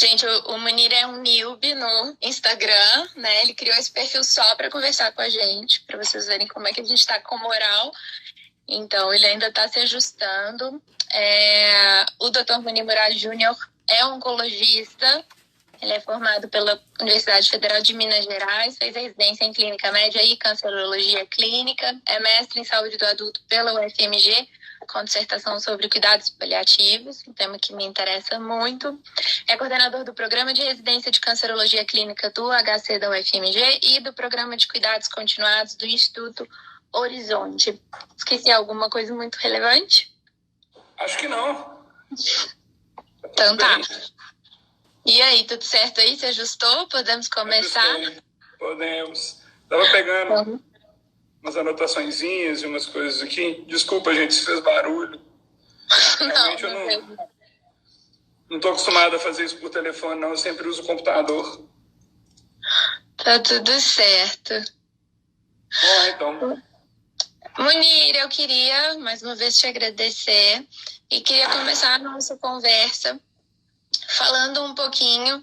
Gente, o Munir é um newbie no Instagram, né? Ele criou esse perfil só para conversar com a gente, para vocês verem como é que a gente está com moral. Então, ele ainda está se ajustando. O Dr. Munir Murad Júnior é oncologista. Ele é formado pela Universidade Federal de Minas Gerais, fez residência em clínica média e cancerologia clínica, é mestre em saúde do adulto pela UFMG, com dissertação sobre cuidados paliativos, um tema que me interessa muito. É coordenador do Programa de Residência de Cancerologia Clínica do HC da UFMG e do Programa de Cuidados Continuados do Instituto Horizonte. Esqueci alguma coisa muito relevante? Acho que não. Então tá. E aí, tudo certo aí? Se ajustou? Podemos começar? Podemos. Estava pegando umas anotaçõezinhas e umas coisas aqui. Desculpa, gente, se fez barulho. Realmente eu não estou acostumado a fazer isso por telefone, não. Eu sempre uso o computador. Tá tudo certo. Bom, então. Munir, eu queria mais uma vez te agradecer e queria começar a nossa conversa falando um pouquinho.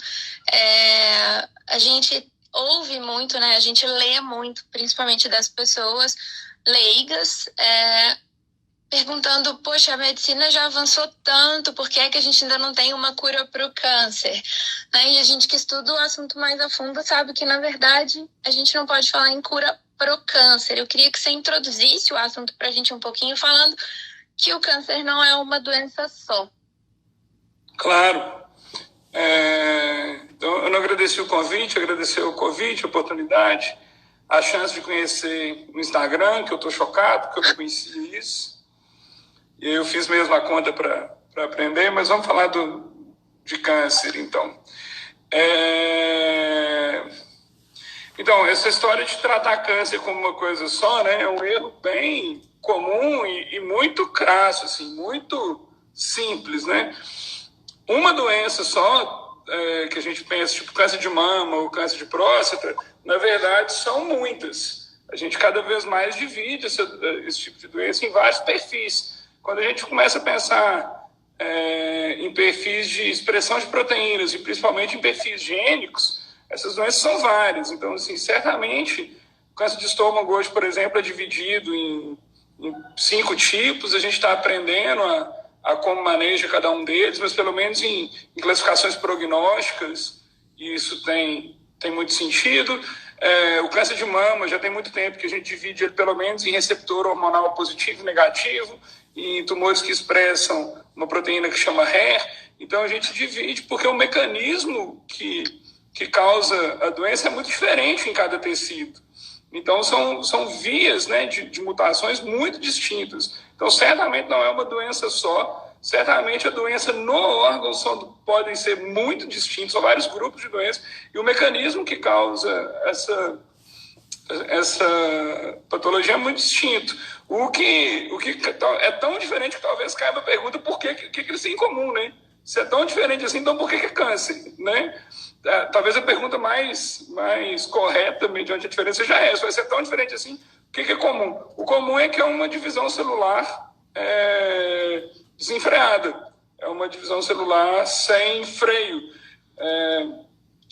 A gente ouve muito, né? A gente lê muito, principalmente das pessoas leigas, perguntando, poxa, a medicina já avançou tanto, por que é que a gente ainda não tem uma cura para o câncer? Né? E a gente que estuda o assunto mais a fundo sabe que, na verdade, a gente não pode falar em cura para o câncer. Eu queria que você introduzisse o assunto para a gente um pouquinho, falando que o câncer não é uma doença só. Claro. Então, eu não agradeci o convite, a oportunidade, a chance de conhecer o Instagram, que eu estou chocado, que eu não conhecia isso. E eu fiz mesmo a conta para aprender, mas vamos falar de câncer, então. Então, essa história de tratar câncer como uma coisa só, né, é um erro bem comum e muito crasso, assim, muito simples, né? Uma doença só, que a gente pensa, tipo câncer de mama ou câncer de próstata, na verdade são muitas. A gente cada vez mais divide esse tipo de doença em vários perfis. Quando a gente começa a pensar em perfis de expressão de proteínas e principalmente em perfis gênicos, essas doenças são várias. Então, assim, certamente, o câncer de estômago hoje, por exemplo, é dividido em 5 tipos. A gente está aprendendo a como maneja cada um deles, mas pelo menos em classificações prognósticas, isso tem muito sentido. O câncer de mama já tem muito tempo que a gente divide ele pelo menos em receptor hormonal positivo e negativo, e em tumores que expressam uma proteína que chama HER. Então a gente divide porque o mecanismo que causa a doença é muito diferente em cada tecido. Então são vias, né, de mutações muito distintas. Então certamente não é uma doença só, certamente a doença no órgão podem ser muito distintos, são vários grupos de doenças, e o mecanismo que causa essa patologia é muito distinto. O que é tão diferente que talvez caiba a pergunta por que eles têm em comum, né? Se é tão diferente assim, então por que é câncer, né? Talvez a pergunta mais correta, mediante a diferença, seja essa. Vai ser tão diferente assim, o que é comum? O comum é que é uma divisão celular desenfreada. É uma divisão celular sem freio,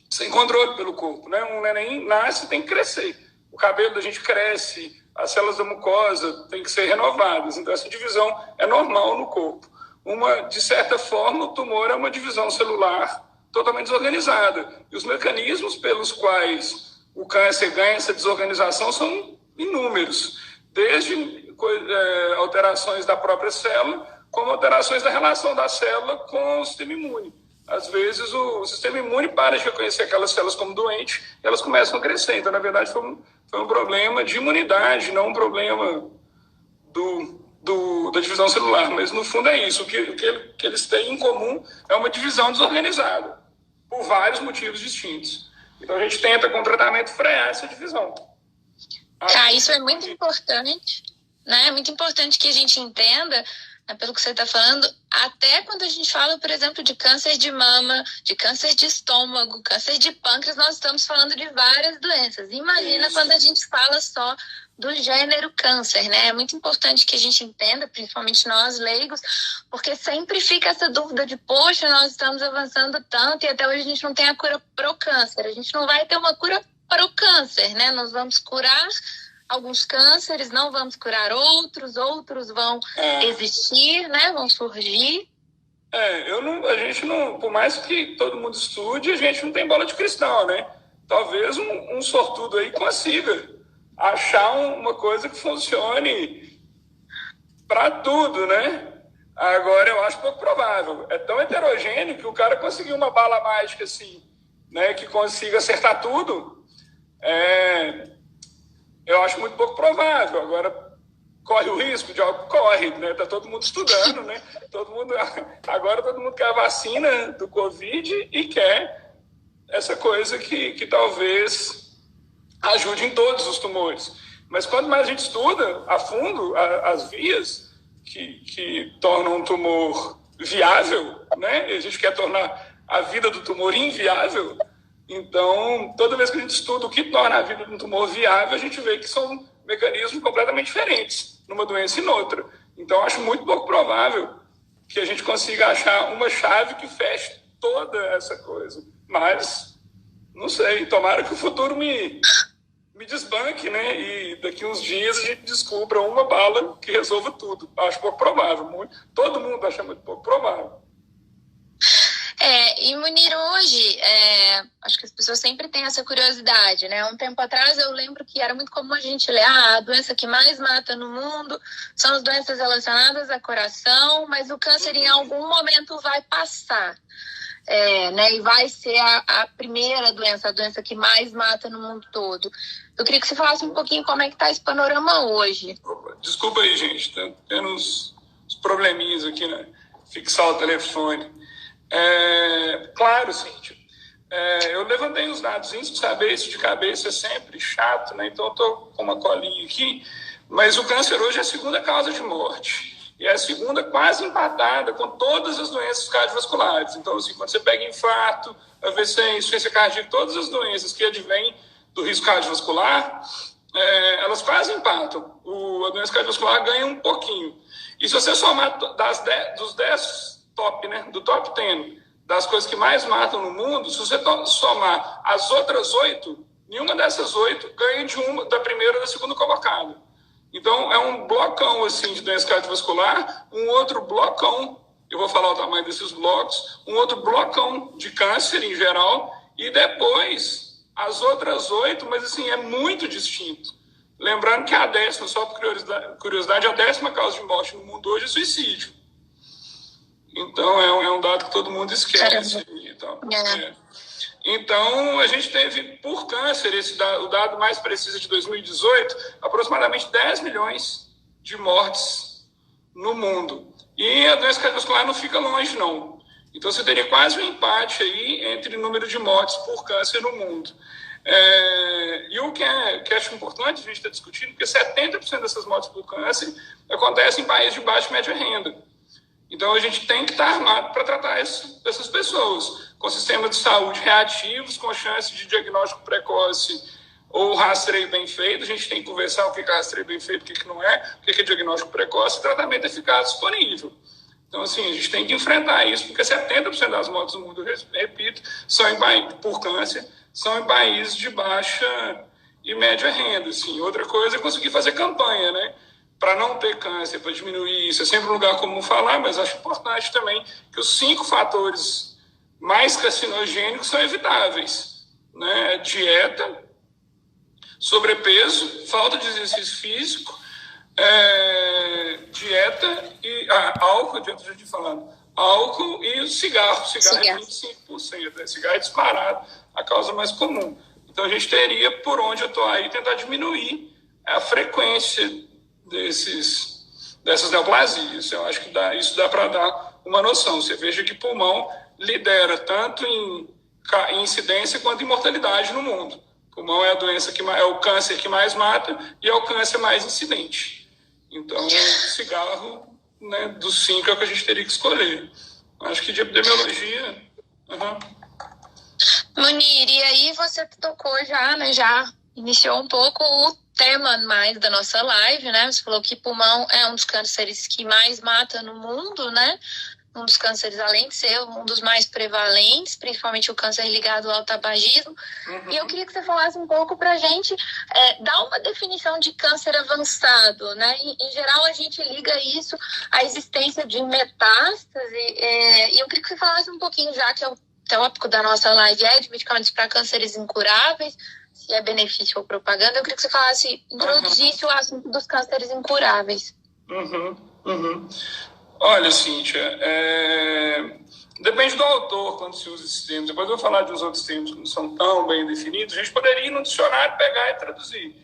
sem controle pelo corpo, né? Um neném nasce e tem que crescer. O cabelo da gente cresce, as células da mucosa têm que ser renovadas. Então, essa divisão é normal no corpo. De certa forma, o tumor é uma divisão celular totalmente desorganizada. E os mecanismos pelos quais o câncer ganha essa desorganização são inúmeros. Desde alterações da própria célula, como alterações da relação da célula com o sistema imune. Às vezes, o sistema imune para de reconhecer aquelas células como doentes e elas começam a crescer. Então, na verdade, foi um problema de imunidade, não um problema da divisão celular. Mas, no fundo, é isso. O que eles têm em comum é uma divisão desorganizada, por vários motivos distintos. Então, a gente tenta, com tratamento, frear essa divisão. Isso é muito importante, né? É muito importante que a gente entenda, pelo que você está falando, até quando a gente fala, por exemplo, de câncer de mama, de câncer de estômago, câncer de pâncreas, nós estamos falando de várias doenças. Imagina quando a gente fala só do gênero câncer, né? É muito importante que a gente entenda, principalmente nós leigos, porque sempre fica essa dúvida de, poxa, nós estamos avançando tanto e até hoje a gente não tem a cura pro câncer. A gente não vai ter uma cura pro câncer, né? Nós vamos curar alguns cânceres, não vamos curar outros vão existir, né? Vão surgir. A gente não, por mais que todo mundo estude, a gente não tem bola de cristal, né? Talvez um sortudo aí consiga achar uma coisa que funcione para tudo, né? Agora eu acho pouco provável. É tão heterogêneo que o cara conseguiu uma bala mágica assim, né? Que consiga acertar tudo. Eu acho muito pouco provável. Agora, corre o risco de algo? Corre, né? Tá todo mundo estudando, né? Agora todo mundo quer a vacina do Covid e quer essa coisa que talvez ajude em todos os tumores. Mas quanto mais a gente estuda a fundo as vias que tornam um tumor viável, né? A gente quer tornar a vida do tumor inviável. Então, toda vez que a gente estuda o que torna a vida de um tumor viável, a gente vê que são mecanismos completamente diferentes numa doença e noutra. Então, acho muito pouco provável que a gente consiga achar uma chave que feche toda essa coisa. Mas, não sei, tomara que o futuro me desbanque, né? E daqui uns dias a gente descubra uma bala que resolva tudo. Acho pouco provável. Todo mundo acha muito pouco provável. E Munir, hoje, acho que as pessoas sempre têm essa curiosidade, né? Um tempo atrás eu lembro que era muito comum a gente ler a doença que mais mata no mundo são as doenças relacionadas ao coração, mas o câncer em algum momento vai passar, né? E vai ser a primeira doença, a doença que mais mata no mundo todo. Eu queria que você falasse um pouquinho como é que está esse panorama hoje. Desculpa aí, gente, tá tendo uns probleminhas aqui, né? Fixar o telefone. Claro, Cíntia. Eu levantei os dados, saber isso de cabeça é sempre chato, né? Então eu estou com uma colinha aqui, mas o câncer hoje é a segunda causa de morte. E é a segunda quase empatada com todas as doenças cardiovasculares. Então, assim, quando você pega infarto, AVC, insuficiência cardíaca, todas as doenças que advêm do risco cardiovascular, elas quase empatam. A doença cardiovascular ganha um pouquinho. E se você somar dos 10 top, né, do top 10 das coisas que mais matam no mundo, se você somar as outras 8, nenhuma dessas 8 ganha da primeira ou da segunda colocada. Então, é um blocão assim, de doença cardiovascular, um outro blocão, eu vou falar o tamanho desses blocos, um outro blocão de câncer em geral, e depois as outras 8, mas assim, é muito distinto. Lembrando que a 10ª, só por curiosidade, a 10ª causa de morte no mundo hoje é suicídio. Então, é um dado que todo mundo esquece. Então, a gente teve, por câncer, o dado mais preciso de 2018, aproximadamente 10 milhões de mortes no mundo. E a doença cardiovascular não fica longe, não. Então, você teria quase um empate aí entre o número de mortes por câncer no mundo. E o que acho importante a gente estar discutindo, porque 70% dessas mortes por câncer acontecem em países de baixa e média renda. Então, a gente tem que estar armado para tratar essas pessoas, com sistemas de saúde reativos, com chance de diagnóstico precoce ou rastreio bem feito. A gente tem que conversar o que é rastreio bem feito, o que não é, o que é diagnóstico precoce e tratamento eficaz disponível. Então, assim, a gente tem que enfrentar isso, porque 70% das mortes no mundo, repito, por câncer, são em países de baixa e média renda. Assim. Outra coisa é conseguir fazer campanha, né? Para não ter câncer, para diminuir isso. É sempre um lugar comum falar, mas acho importante também que os 5 fatores mais carcinogênicos são evitáveis. Né? Dieta, sobrepeso, falta de exercício físico, dieta e álcool, adianta a gente falando, álcool e o cigarro. Cigarro é 25%, né? Cigarro é disparado, a causa mais comum. Então a gente teria, por onde eu estou aí, tentar diminuir a frequência dessas neoplasias. Eu acho que isso dá para dar uma noção. Você veja que pulmão lidera tanto em incidência quanto em mortalidade no mundo. Pulmão é a doença é o câncer que mais mata e é o câncer mais incidente. Então, cigarro né, dos 5 é o que a gente teria que escolher. Acho que de epidemiologia... Munir, e aí você tocou já, né? Já iniciou um pouco o tema mais da nossa live, né? Você falou que pulmão é um dos cânceres que mais mata no mundo, né? Um dos cânceres, além de ser um dos mais prevalentes, principalmente o câncer ligado ao tabagismo. E eu queria que você falasse um pouco pra gente, dar uma definição de câncer avançado, né? Em geral, a gente liga isso à existência de metástase, e eu queria que você falasse um pouquinho, já que é o tópico da nossa live de medicamentos para cânceres incuráveis, se é benefício ou propaganda. Eu queria que você falasse, introduzisse o assunto dos cânceres incuráveis. Olha, Cíntia, depende do autor quando se usa esses termos. Depois eu vou falar dos outros termos que não são tão bem definidos. A gente poderia ir no dicionário, pegar e traduzir.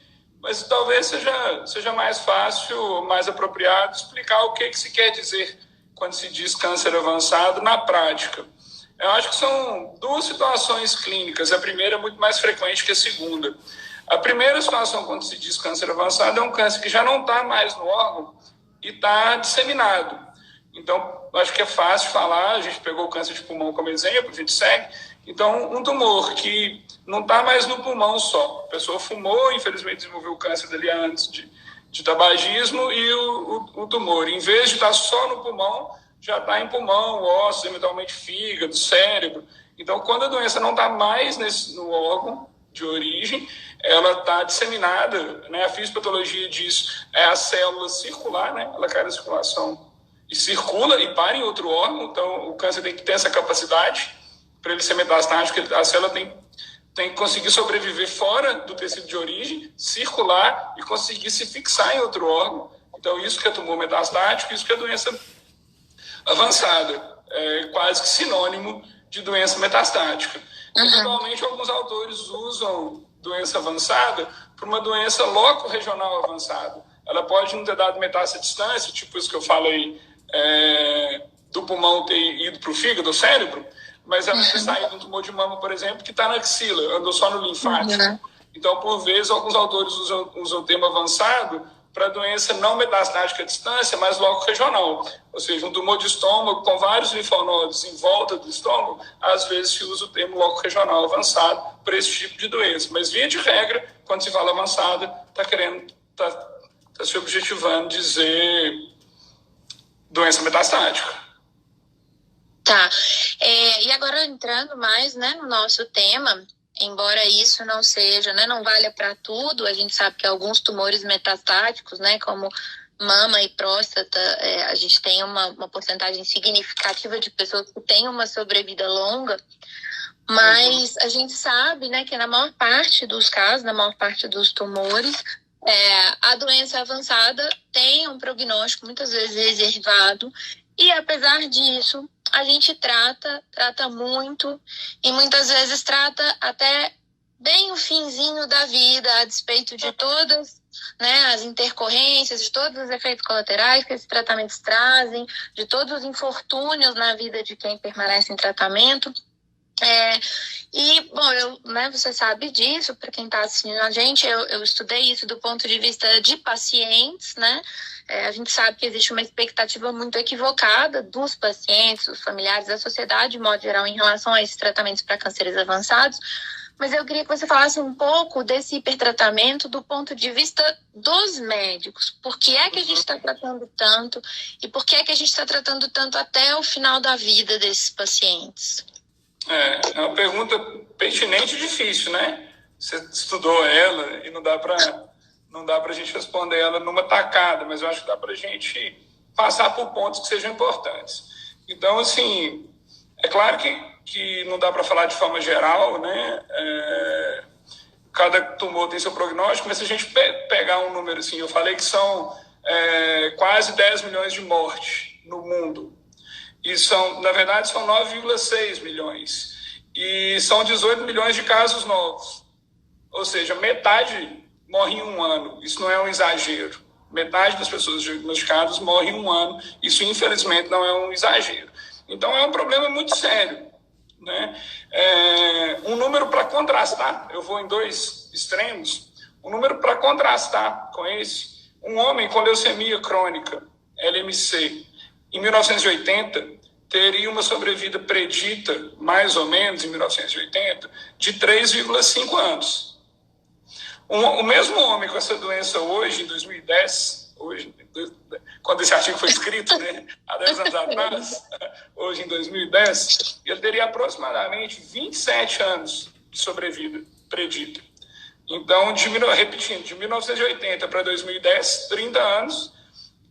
Mas talvez seja mais fácil, mais apropriado explicar o que se quer dizer quando se diz câncer avançado na prática. Eu acho que são 2 situações clínicas. A primeira é muito mais frequente que a segunda. A primeira situação, quando se diz câncer avançado, é um câncer que já não está mais no órgão e está disseminado. Então, acho que é fácil falar. A gente pegou o câncer de pulmão como exemplo, a gente segue. Então, um tumor que não está mais no pulmão só. A pessoa fumou, infelizmente desenvolveu o câncer dali antes de tabagismo, e o tumor, em vez de estar só no pulmão, já está em pulmão, ossos, eventualmente fígado, cérebro. Então, quando a doença não está mais no órgão de origem, ela está disseminada, né? A fisiopatologia disso é a célula circular, né? Ela cai na circulação e circula e para em outro órgão. Então, o câncer tem que ter essa capacidade para ele ser metastático. A célula tem que conseguir sobreviver fora do tecido de origem, circular e conseguir se fixar em outro órgão. Então, isso que é tumor metastático, isso que é doença avançada, quase que sinônimo de doença metastática. Atualmente, alguns autores usam doença avançada para uma doença loco-regional avançada. Ela pode não ter dado metástase à distância, tipo isso que eu falei, do pulmão ter ido para o fígado, do cérebro, mas ela ter saído de um tumor de mama, por exemplo, que está na axila, andou só no linfático. Então, por vezes, alguns autores usam o termo avançado para doença não metastática à distância, mas logo regional. Ou seja, um tumor de estômago com vários linfonodos em volta do estômago, às vezes se usa o termo logo regional avançado para esse tipo de doença. Mas, via de regra, quando se fala avançada, está se objetivando dizer doença metastática. Tá. E agora, entrando mais, né, no nosso tema, embora isso não seja, né, não valha para tudo, a gente sabe que alguns tumores metastáticos, né, como mama e próstata, a gente tem uma porcentagem significativa de pessoas que têm uma sobrevida longa, mas a gente sabe, né, que na maior parte dos casos, na maior parte dos tumores, a doença avançada tem um prognóstico muitas vezes reservado, e apesar disso, a gente trata muito, e muitas vezes trata até bem o finzinho da vida, a despeito de todas, né, as intercorrências, de todos os efeitos colaterais que esses tratamentos trazem, de todos os infortúnios na vida de quem permanece em tratamento. Bom, você sabe disso, para quem está assistindo a gente, eu estudei isso do ponto de vista de pacientes, né? A gente sabe que existe uma expectativa muito equivocada dos pacientes, dos familiares, da sociedade, de modo geral, em relação a esses tratamentos para cânceres avançados. Mas eu queria que você falasse um pouco desse hipertratamento do ponto de vista dos médicos. Por que é que a gente está tratando tanto e por que é que a gente está tratando tanto até o final da vida desses pacientes? É uma pergunta pertinente e difícil, né? Você estudou ela e não dá para a gente responder ela numa tacada, mas eu acho que dá para a gente passar por pontos que sejam importantes. Então, assim, é claro que não dá para falar de forma geral, né? Cada tumor tem seu prognóstico, mas se a gente pegar um número assim, eu falei que são quase 10 milhões de mortes no mundo. E na verdade, são 9,6 milhões. E são 18 milhões de casos novos. Ou seja, metade morre em um ano. Isso não é um exagero. Metade das pessoas diagnosticadas morre em um ano. Isso, infelizmente, não é um exagero. Então, é um problema muito sério, né? Um número para contrastar, eu vou em 2 extremos. Um número para contrastar com esse: um homem com leucemia crônica LMC em 1980 teria uma sobrevida predita, mais ou menos, em 1980, de 3,5 anos. O mesmo homem com essa doença hoje, em 2010, hoje, quando esse artigo foi escrito, né, há 10 anos atrás, hoje em 2010, ele teria aproximadamente 27 anos de sobrevida predita. Então, repetindo, de 1980 para 2010, 30 anos,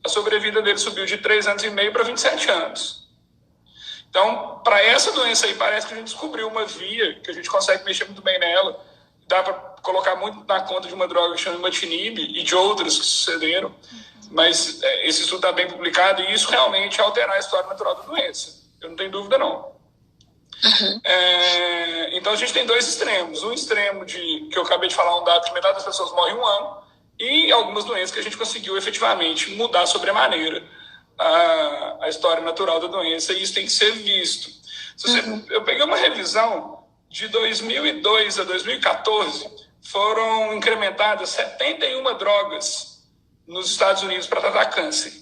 a sobrevida dele subiu de 3 anos e meio para 27 anos. Então, para essa doença aí, parece que a gente descobriu uma via, que a gente consegue mexer muito bem nela, dá para colocar muito na conta de uma droga que chama imatinib e de outras que sucederam, mas esse estudo está bem publicado e isso realmente alterar a história natural da doença. Eu não tenho dúvida, não. Uhum. Então, a gente tem dois extremos. Um extremo que eu acabei de falar, um dado que metade das pessoas morrem em 1 ano, e algumas doenças que a gente conseguiu efetivamente mudar sobremaneira a história natural da doença, e isso tem que ser visto. Eu peguei uma revisão de 2002 a 2014, foram incrementadas 71 drogas nos Estados Unidos para tratar câncer.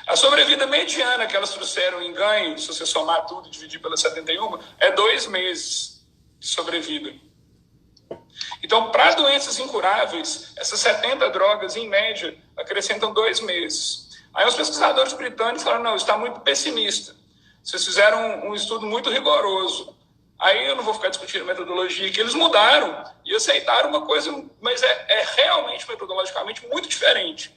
A sobrevida mediana que elas trouxeram em ganho, se você somar tudo e dividir pelas 71, é 2 meses de sobrevida. Então, para doenças incuráveis, essas 70 drogas, em média, acrescentam 2 meses. Aí os pesquisadores britânicos falaram, não, isso está muito pessimista. Vocês fizeram um estudo muito rigoroso. Aí eu não vou ficar discutindo metodologia, que eles mudaram e aceitaram uma coisa, mas é realmente metodologicamente muito diferente.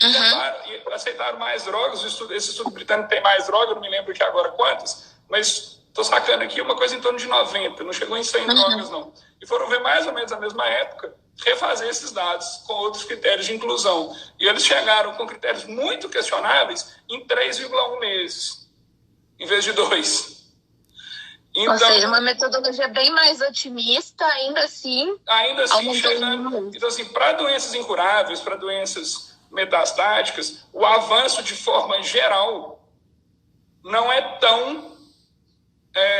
E aceitaram mais drogas, esse estudo britânico tem mais drogas, eu não me lembro aqui agora quantas, mas estou sacando aqui uma coisa em torno de 90, não chegou em 100 drogas não. E foram ver mais ou menos na mesma época, refazer esses dados com outros critérios de inclusão. E eles chegaram com critérios muito questionáveis em 3,1 meses, em vez de 2. Então, ou seja, uma metodologia bem mais otimista, ainda assim chegando. Então, assim, para doenças incuráveis, para doenças metastáticas, o avanço de forma geral não é tão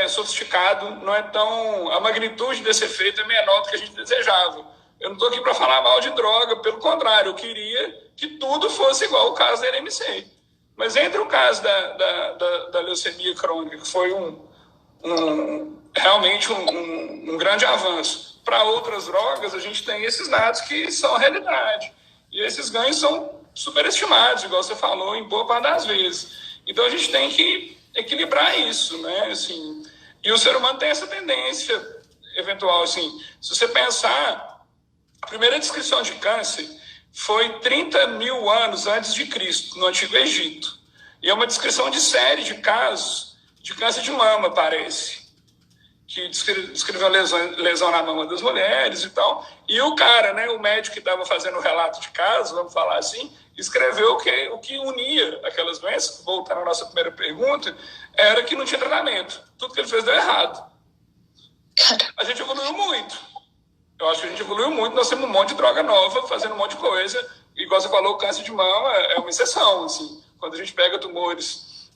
sofisticado, não é tão... A magnitude desse efeito é menor do que a gente desejava. Eu não estou aqui para falar mal de droga, pelo contrário, eu queria que tudo fosse igual ao caso da LMC. Mas entre o caso da leucemia crônica, que foi realmente um grande avanço, para outras drogas, a gente tem esses dados que são a realidade. E esses ganhos são superestimados, igual você falou, em boa parte das vezes. Então, a gente tem que equilibrar isso, né? Assim, e o ser humano tem essa tendência eventual. Assim, se você pensar, a primeira descrição de câncer foi 30 mil anos antes de Cristo, no Antigo Egito. E é uma descrição de série de casos de câncer de mama, parece, que descreveu lesão na mama das mulheres e tal. E o cara, né, o médico que estava fazendo o relato de caso, vamos falar assim, escreveu o que unia aquelas doenças, voltando à nossa primeira pergunta, era que não tinha tratamento. Tudo que ele fez deu errado. A gente evoluiu muito. Eu acho que a gente evoluiu muito, nós temos um monte de droga nova, fazendo um monte de coisa. Igual você falou, o câncer de mama é uma exceção. Assim. Quando a gente pega tumores,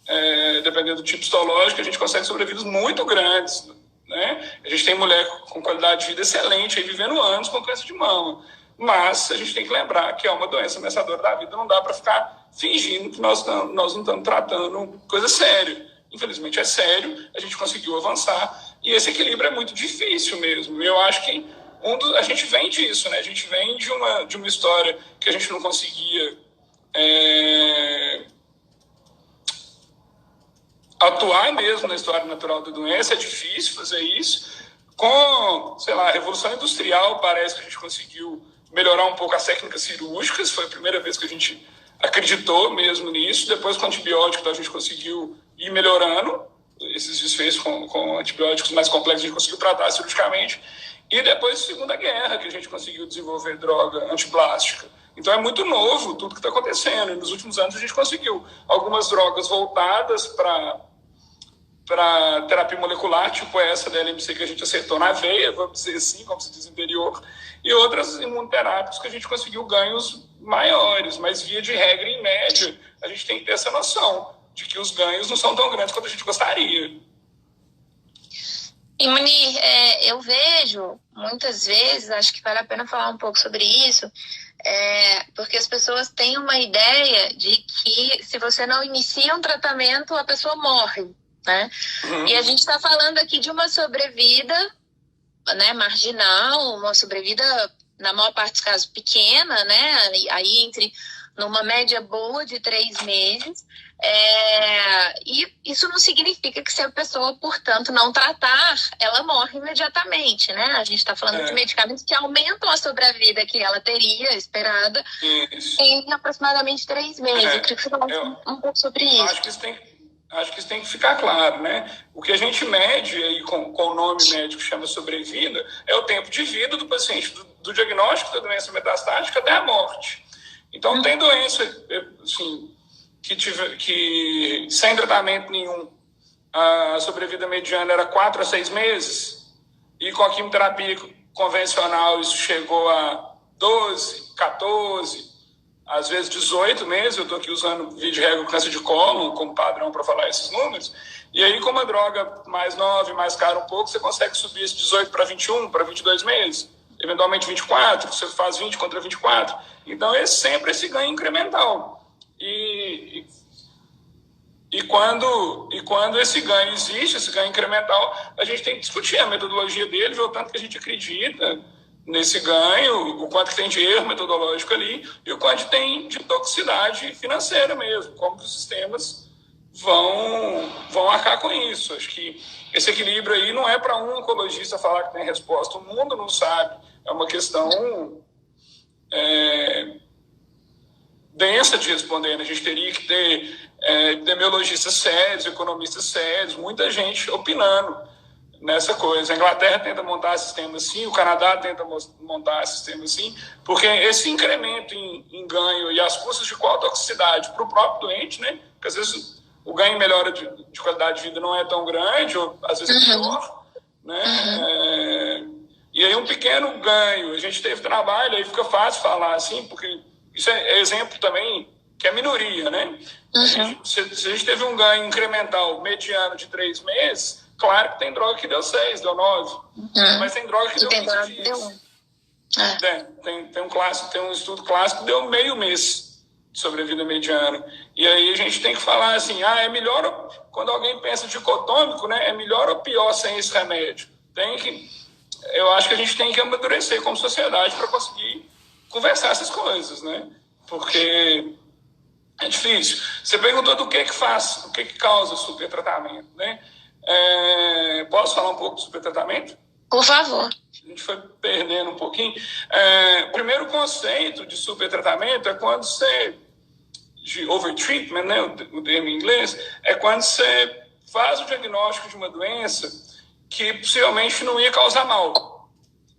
dependendo do tipo histológico, a gente consegue sobrevidas muito grandes. Né? A gente tem mulher com qualidade de vida excelente, aí vivendo anos com câncer de mama. Mas a gente tem que lembrar que é uma doença ameaçadora da vida, não dá para ficar fingindo que nós não estamos tratando coisa séria. Infelizmente é sério, a gente conseguiu avançar, e esse equilíbrio é muito difícil mesmo. Eu acho que a gente vem disso, né? A gente vem de uma história que a gente não conseguia atuar mesmo na história natural da doença, é difícil fazer isso. Com, sei lá, a Revolução Industrial, parece que a gente conseguiu melhorar um pouco as técnicas cirúrgicas, foi a primeira vez que a gente acreditou mesmo nisso. Depois, com antibiótico, então, a gente conseguiu ir melhorando esses desfechos com antibióticos mais complexos, a gente conseguiu tratar cirurgicamente. E depois, Segunda Guerra, que a gente conseguiu desenvolver droga antiplástica. Então, é muito novo tudo que está acontecendo. E nos últimos anos, a gente conseguiu algumas drogas voltadas para terapia molecular, tipo essa da LMC que a gente acertou na veia, vamos dizer assim, como se diz no interior, e outras imunoterápicas que a gente conseguiu ganhos maiores. Mas, via de regra, em média, a gente tem que ter essa noção de que os ganhos não são tão grandes quanto a gente gostaria. E, Munir, eu vejo, muitas vezes, acho que vale a pena falar um pouco sobre isso, Porque as pessoas têm uma ideia de que se você não inicia um tratamento, a pessoa morre, né? Uhum. E a gente está falando aqui de uma sobrevida, né, marginal, uma sobrevida, na maior parte dos casos, pequena, né? Aí numa média boa de 3 meses. E isso não significa que se a pessoa, portanto, não tratar, ela morre imediatamente, né? A gente está falando de medicamentos que aumentam a sobrevida que ela teria esperada em aproximadamente 3 meses. Eu queria que você falasse um pouco sobre isso. Acho que isso tem que ficar claro, né? O que a gente mede aí com o nome médico que chama sobrevida é o tempo de vida do paciente, do diagnóstico da doença metastática até a morte. Então, tem doença, assim, que sem tratamento nenhum, a sobrevida mediana era 4 a 6 meses, e com a quimioterapia convencional isso chegou a 12, 14, às vezes 18 meses. Eu estou aqui usando via de regra o câncer de cólon como padrão para falar esses números. E aí, com uma droga mais nova e mais cara um pouco, você consegue subir esse 18 para 21, para 22 meses. Eventualmente 24, você faz 20 contra 24. Então, é sempre esse ganho incremental. E quando esse ganho existe, esse ganho incremental, a gente tem que discutir a metodologia dele, ver o tanto que a gente acredita nesse ganho, o quanto que tem de erro metodológico ali e o quanto tem de toxicidade financeira mesmo, como que os sistemas vão arcar com isso. Acho que esse equilíbrio aí não é para um oncologista falar que tem resposta, o mundo não sabe, é uma questão densa de responder, né? A gente teria que ter epidemiologistas sérios, economistas sérios, muita gente opinando nessa coisa. A Inglaterra tenta montar sistema assim, o Canadá tenta montar sistema assim, porque esse incremento em ganho e as custas de qual toxicidade para o próprio doente, né? Porque às vezes o ganho e melhora de qualidade de vida não é tão grande, ou às vezes é pior, né? E aí um pequeno ganho, a gente teve trabalho, aí fica fácil falar assim, porque isso é exemplo também que é minoria, né? Se a gente teve um ganho incremental mediano de 3 meses, claro que tem droga que deu 6, deu 9. Mas tem droga que deu 15 dias. Tem um estudo clássico que deu meio mês de sobrevida mediana. E aí a gente tem que falar assim, é melhor, quando alguém pensa dicotômico, né? É melhor ou pior sem esse remédio? Eu acho que a gente tem que amadurecer como sociedade para conseguir conversar essas coisas, né? Porque é difícil. Você perguntou do que faz, o que causa supertratamento, né? Posso falar um pouco do supertratamento? Por favor. A gente foi perdendo um pouquinho. O primeiro conceito de supertratamento é quando você, de overtreatment, né, o termo em inglês, é quando você faz o diagnóstico de uma doença que possivelmente não ia causar mal.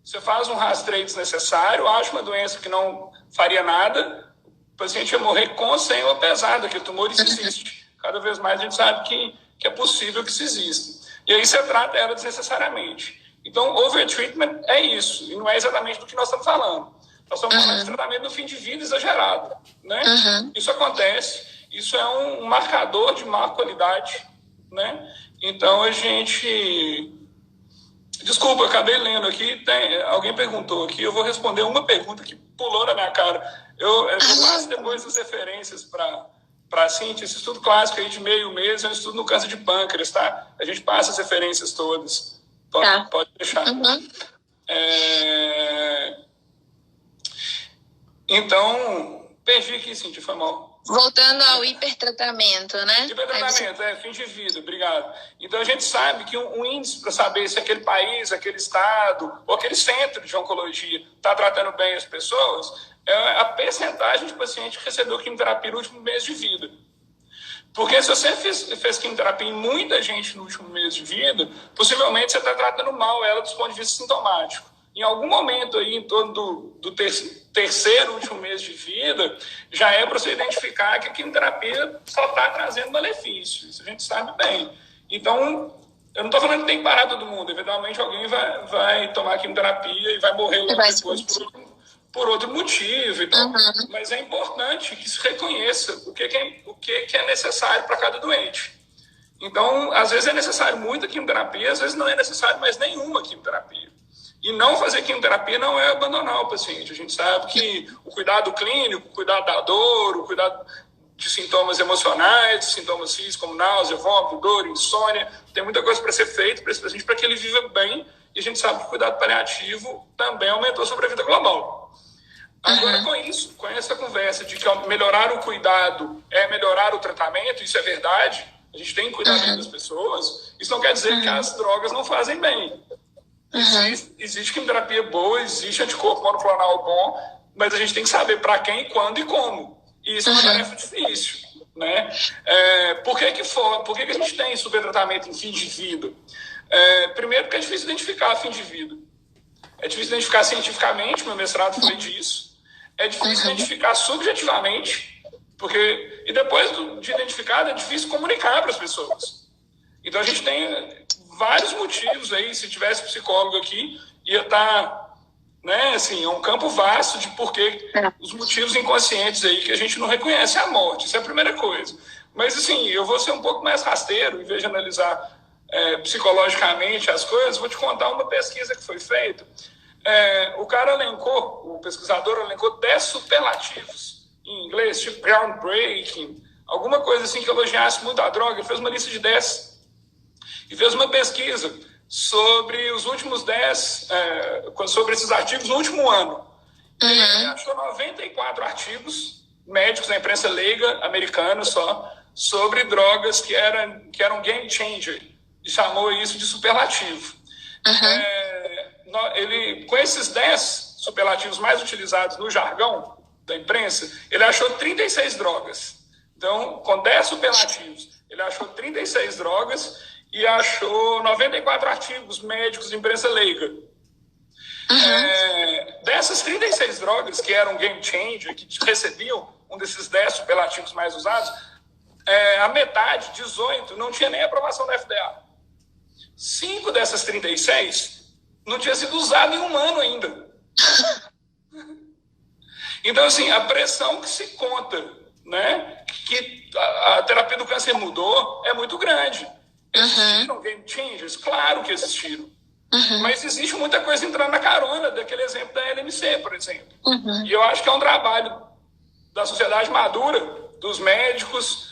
Você faz um rastreio desnecessário, acha uma doença que não faria nada, o paciente ia morrer com ou sem uma pesada, que o tumor existe. Cada vez mais a gente sabe que é possível que isso exista. E aí você trata ela desnecessariamente. Então, overtreatment é isso, e não é exatamente do que nós estamos falando. Nós estamos falando de tratamento no fim de vida exagerado, né? Isso acontece, isso é um marcador de má qualidade, né? Então, a gente... Desculpa, eu acabei lendo aqui, alguém perguntou aqui, eu vou responder uma pergunta que pulou na minha cara. Eu passo depois as referências para Cintia, esse estudo clássico aí de meio mês é um estudo no câncer de pâncreas, tá? A gente passa as referências todas. Pode deixar. Então, perdi aqui, Cintia, foi mal. Voltando ao hipertratamento, né? Hipertratamento, fim de vida, obrigado. Então, a gente sabe que um índice para saber se aquele país, aquele estado, ou aquele centro de oncologia está tratando bem as pessoas, é a percentagem de pacientes que recebeu quimioterapia no último mês de vida. Porque se você fez quimioterapia em muita gente no último mês de vida, possivelmente você está tratando mal ela do ponto de vista sintomático. Em algum momento aí, em torno do terceiro último mês de vida, já é para você identificar que a quimioterapia só está trazendo malefício. Isso a gente sabe bem. Então, eu não estou falando que tem que parar todo mundo. Eventualmente, alguém vai tomar quimioterapia e vai morrer logo depois por outro motivo. Então, mas é importante que se reconheça o que é necessário para cada doente. Então, às vezes é necessário muita quimioterapia, às vezes não é necessário mais nenhuma quimioterapia. E não fazer quimioterapia não é abandonar o paciente. A gente sabe que o cuidado clínico, o cuidado da dor, o cuidado de sintomas emocionais, de sintomas físicos como náusea, vômito, dor, insônia, tem muita coisa para ser feito para esse paciente, para que ele viva bem. E a gente sabe que o cuidado paliativo também aumentou a sobrevida global. Agora, com isso, com essa conversa de que melhorar o cuidado é melhorar o tratamento, isso é verdade, a gente tem que cuidar bem das pessoas, isso não quer dizer que as drogas não fazem bem. Existe quimioterapia boa, existe anticorpo monoclonal bom, mas a gente tem que saber para quem, quando e como. E isso é uma tarefa difícil, né? Por que a gente tem supertratamento em fim de vida? Primeiro, porque é difícil identificar fim de vida. É difícil identificar cientificamente, meu mestrado foi disso. É difícil identificar subjetivamente, e depois de identificado, é difícil comunicar para as pessoas. Então, a gente tem vários motivos aí. Se tivesse psicólogo aqui, ia estar, né, assim, é um campo vasto de porquê os motivos inconscientes aí que a gente não reconhece a morte. Isso é a primeira coisa. Mas, assim, eu vou ser um pouco mais rasteiro, em vez de analisar psicologicamente as coisas, vou te contar uma pesquisa que foi feita. O pesquisador elencou 10 superlativos em inglês, tipo groundbreaking, alguma coisa assim que elogiasse muito a droga. Ele fez uma lista de 10 e fez uma pesquisa sobre os últimos 10, sobre esses artigos no último ano. Ele achou 94 artigos médicos na imprensa leiga americana só, sobre drogas que eram game changer, e chamou isso de superlativo. Com esses 10 superlativos mais utilizados no jargão da imprensa, ele achou 36 drogas. Então, com 10 superlativos, ele achou 36 drogas e achou 94 artigos médicos de imprensa leiga. Dessas 36 drogas que eram game changer, que recebiam um desses 10 superlativos mais usados, a metade, 18, não tinha nem aprovação da FDA. 5 dessas 36 não tinha sido usado em um ano ainda. Então, assim, a pressão que se conta, né, que a terapia do câncer mudou, é muito grande. Existiram game changers? Claro que existiram. Mas existe muita coisa entrando na carona daquele exemplo da LMC, por exemplo. E eu acho que é um trabalho da sociedade madura, dos médicos,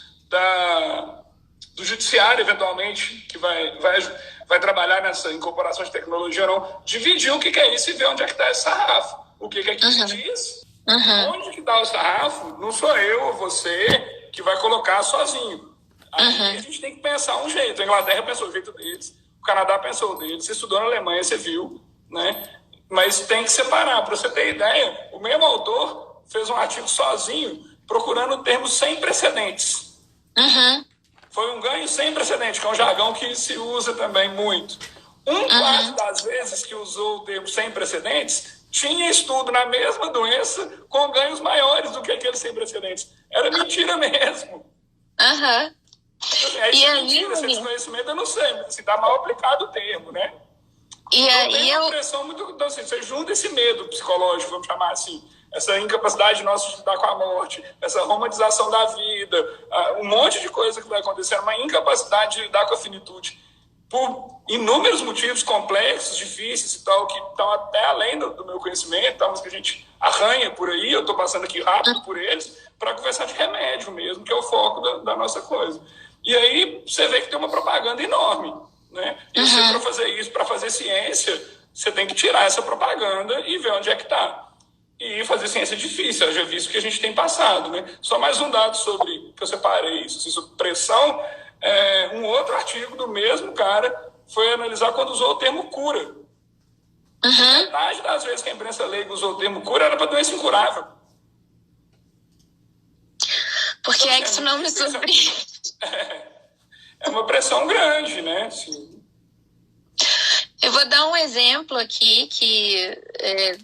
do judiciário, eventualmente, que vai trabalhar nessa incorporação de tecnologia ou não, dividir o que é isso e ver onde é que está esse sarrafo. O que é que se diz? Onde que está o sarrafo? Não sou eu ou você que vai colocar sozinho. Aqui a gente tem que pensar um jeito. A Inglaterra pensou o jeito deles, o Canadá pensou o deles, você estudou na Alemanha, você viu, né? Mas tem que separar. Para você ter ideia, o mesmo autor fez um artigo sozinho, procurando termos sem precedentes. Foi um ganho sem precedente, que é um jargão que se usa também muito. Um quarto das vezes que usou o termo sem precedentes, tinha estudo na mesma doença com ganhos maiores do que aqueles sem precedentes. Era mentira mesmo. E aí, mentira, esse desconhecimento, eu não sei, mas se dá mal aplicado o termo, né? E aí uma pressão muito... Então, assim, você junta esse medo psicológico, vamos chamar assim, essa incapacidade nossa de lidar com a morte, essa romantização da vida, um monte de coisa que vai acontecendo, uma incapacidade de lidar com a finitude, por inúmeros motivos complexos, difíceis e tal, que estão até além do meu conhecimento, mas que a gente arranha por aí, eu estou passando aqui rápido por eles, para conversar de remédio mesmo, que é o foco da nossa coisa. E aí você vê que tem uma propaganda enorme, né? E você, para fazer isso, para fazer ciência, você tem que tirar essa propaganda e ver onde é que está. E fazer ciência é difícil, já visto que a gente tem passado, né? Só mais um dado sobre, que eu separei isso, assim, sobre pressão. Um outro artigo do mesmo cara foi analisar quando usou o termo cura. Metade das vezes que a imprensa leiga usou o termo cura era para doença incurável. Porque então, isso não me surpreende. É uma pressão grande, né? Assim. Eu vou dar um exemplo aqui que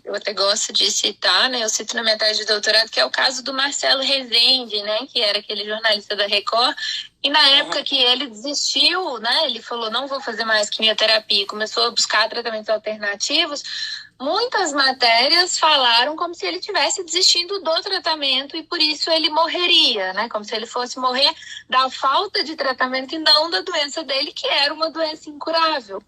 eu até gosto de citar, né? Eu cito na minha tese de doutorado, que é o caso do Marcelo Rezende, né? Que era aquele jornalista da Record. E na época que ele desistiu, né? Ele falou, não vou fazer mais quimioterapia. Começou a buscar tratamentos alternativos. muitas matérias falaram como se ele estivesse desistindo do tratamento e por isso ele morreria, né? Como se ele fosse morrer da falta de tratamento e não da doença dele, que era uma doença incurável.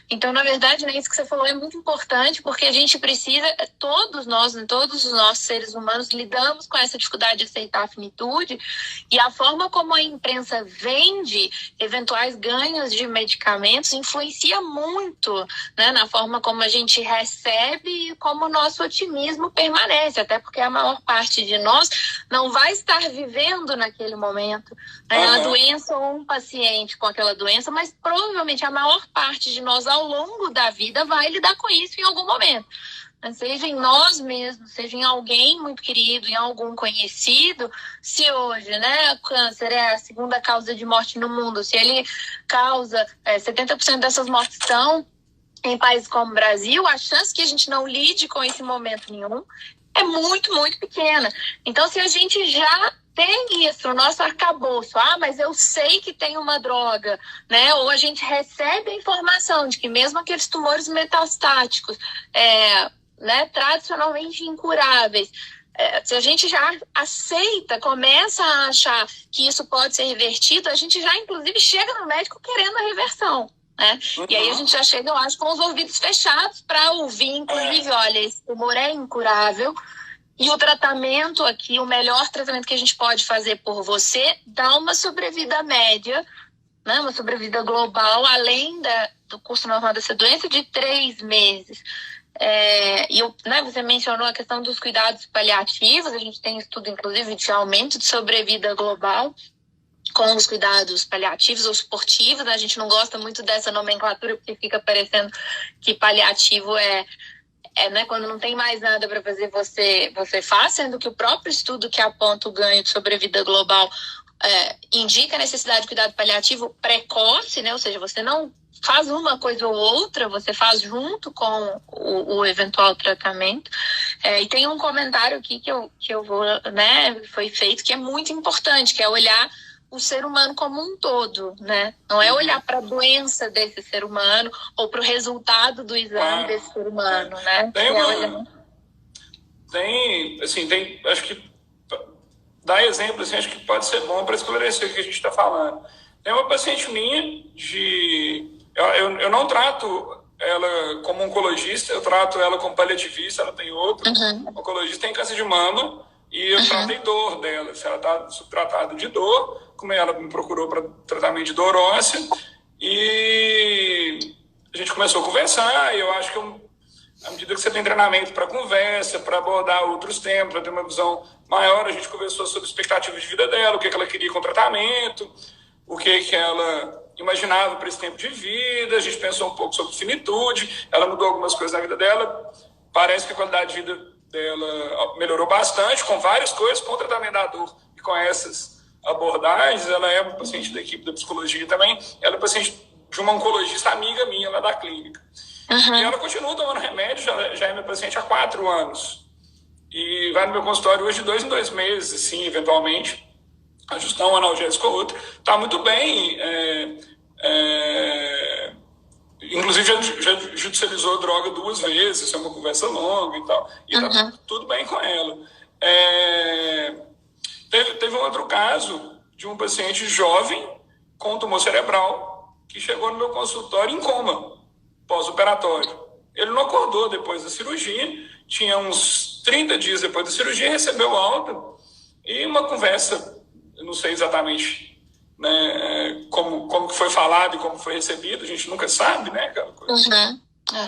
Então, na verdade, né, isso que você falou é muito importante, porque a gente precisa, todos os nossos seres humanos lidamos com essa dificuldade de aceitar a finitude, e a forma como a imprensa vende eventuais ganhos de medicamentos influencia muito, né, na forma como a gente recebe e como o nosso otimismo permanece, até porque a maior parte de nós não vai estar vivendo naquele momento, né, a doença ou um paciente com aquela doença, mas provavelmente a maior parte de nós ao longo da vida vai lidar com isso em algum momento. Seja em nós mesmos, seja em alguém muito querido, em algum conhecido. Se hoje, né, o câncer é a segunda causa de morte no mundo, se ele causa 70% dessas mortes estão em países como o Brasil, a chance que a gente não lide com esse momento nenhum é muito, muito pequena. Então, se a gente já tem isso no nosso arcabouço, mas eu sei que tem uma droga, né? Ou a gente recebe a informação de que mesmo aqueles tumores metastáticos, né, tradicionalmente incuráveis, se a gente já aceita, começa a achar que isso pode ser revertido, a gente já, inclusive, chega no médico querendo a reversão. Né? E aí a gente já chega, eu acho, com os ouvidos fechados para ouvir, inclusive, olha, esse tumor é incurável e o tratamento aqui, o melhor tratamento que a gente pode fazer por você, dá uma sobrevida média, né, uma sobrevida global, além do curso normal dessa doença, de 3 meses. Né, você mencionou a questão dos cuidados paliativos, a gente tem estudo, inclusive, de aumento de sobrevida global com os cuidados paliativos ou suportivos, né? A gente não gosta muito dessa nomenclatura porque fica parecendo que paliativo né, quando não tem mais nada para fazer, você faz, sendo que o próprio estudo que aponta o ganho de sobrevida global indica a necessidade de cuidado paliativo precoce, né? Ou seja, você não faz uma coisa ou outra, você faz junto com o eventual tratamento. E tem um comentário aqui que eu vou, né, foi feito, que é muito importante, que é olhar o ser humano como um todo, né? Não é olhar para a doença desse ser humano ou para o resultado do exame desse ser humano, né? Acho que dar exemplo, assim, acho que pode ser bom para esclarecer o que a gente está falando. Tem uma paciente minha eu não trato ela como oncologista, eu trato ela como paliativista, ela tem outro oncologista, tem câncer de mama, e eu tratei dor dela. Se ela está subtratada de dor, como ela me procurou para tratamento de dor óssea, e a gente começou a conversar, e eu acho que à medida que você tem treinamento para conversa, para abordar outros temas, para ter uma visão maior, a gente conversou sobre a expectativa de vida dela, o que ela queria com o tratamento, o que ela imaginava para esse tempo de vida, a gente pensou um pouco sobre finitude, ela mudou algumas coisas na vida dela, parece que a qualidade de vida dela melhorou bastante, com várias coisas, com o tratamento da dor e com essas abordagens. Ela é uma paciente da equipe da psicologia também, ela é paciente de uma oncologista amiga minha lá da clínica. E ela continua tomando remédio, já é minha paciente há 4 anos. E vai no meu consultório hoje de 2 em 2 meses, assim, eventualmente, ajustar um analgésico ou outro. Está muito bem. Inclusive já judicializou a droga 2 vezes, isso é uma conversa longa e tal. E tá tudo bem com ela. Teve um outro caso de um paciente jovem com tumor cerebral que chegou no meu consultório em coma, pós-operatório. Ele não acordou depois da cirurgia, tinha uns 30 dias depois da cirurgia, recebeu alta e uma conversa, eu não sei exatamente, né, como que foi falado e como foi recebido, a gente nunca sabe, né, aquela coisa.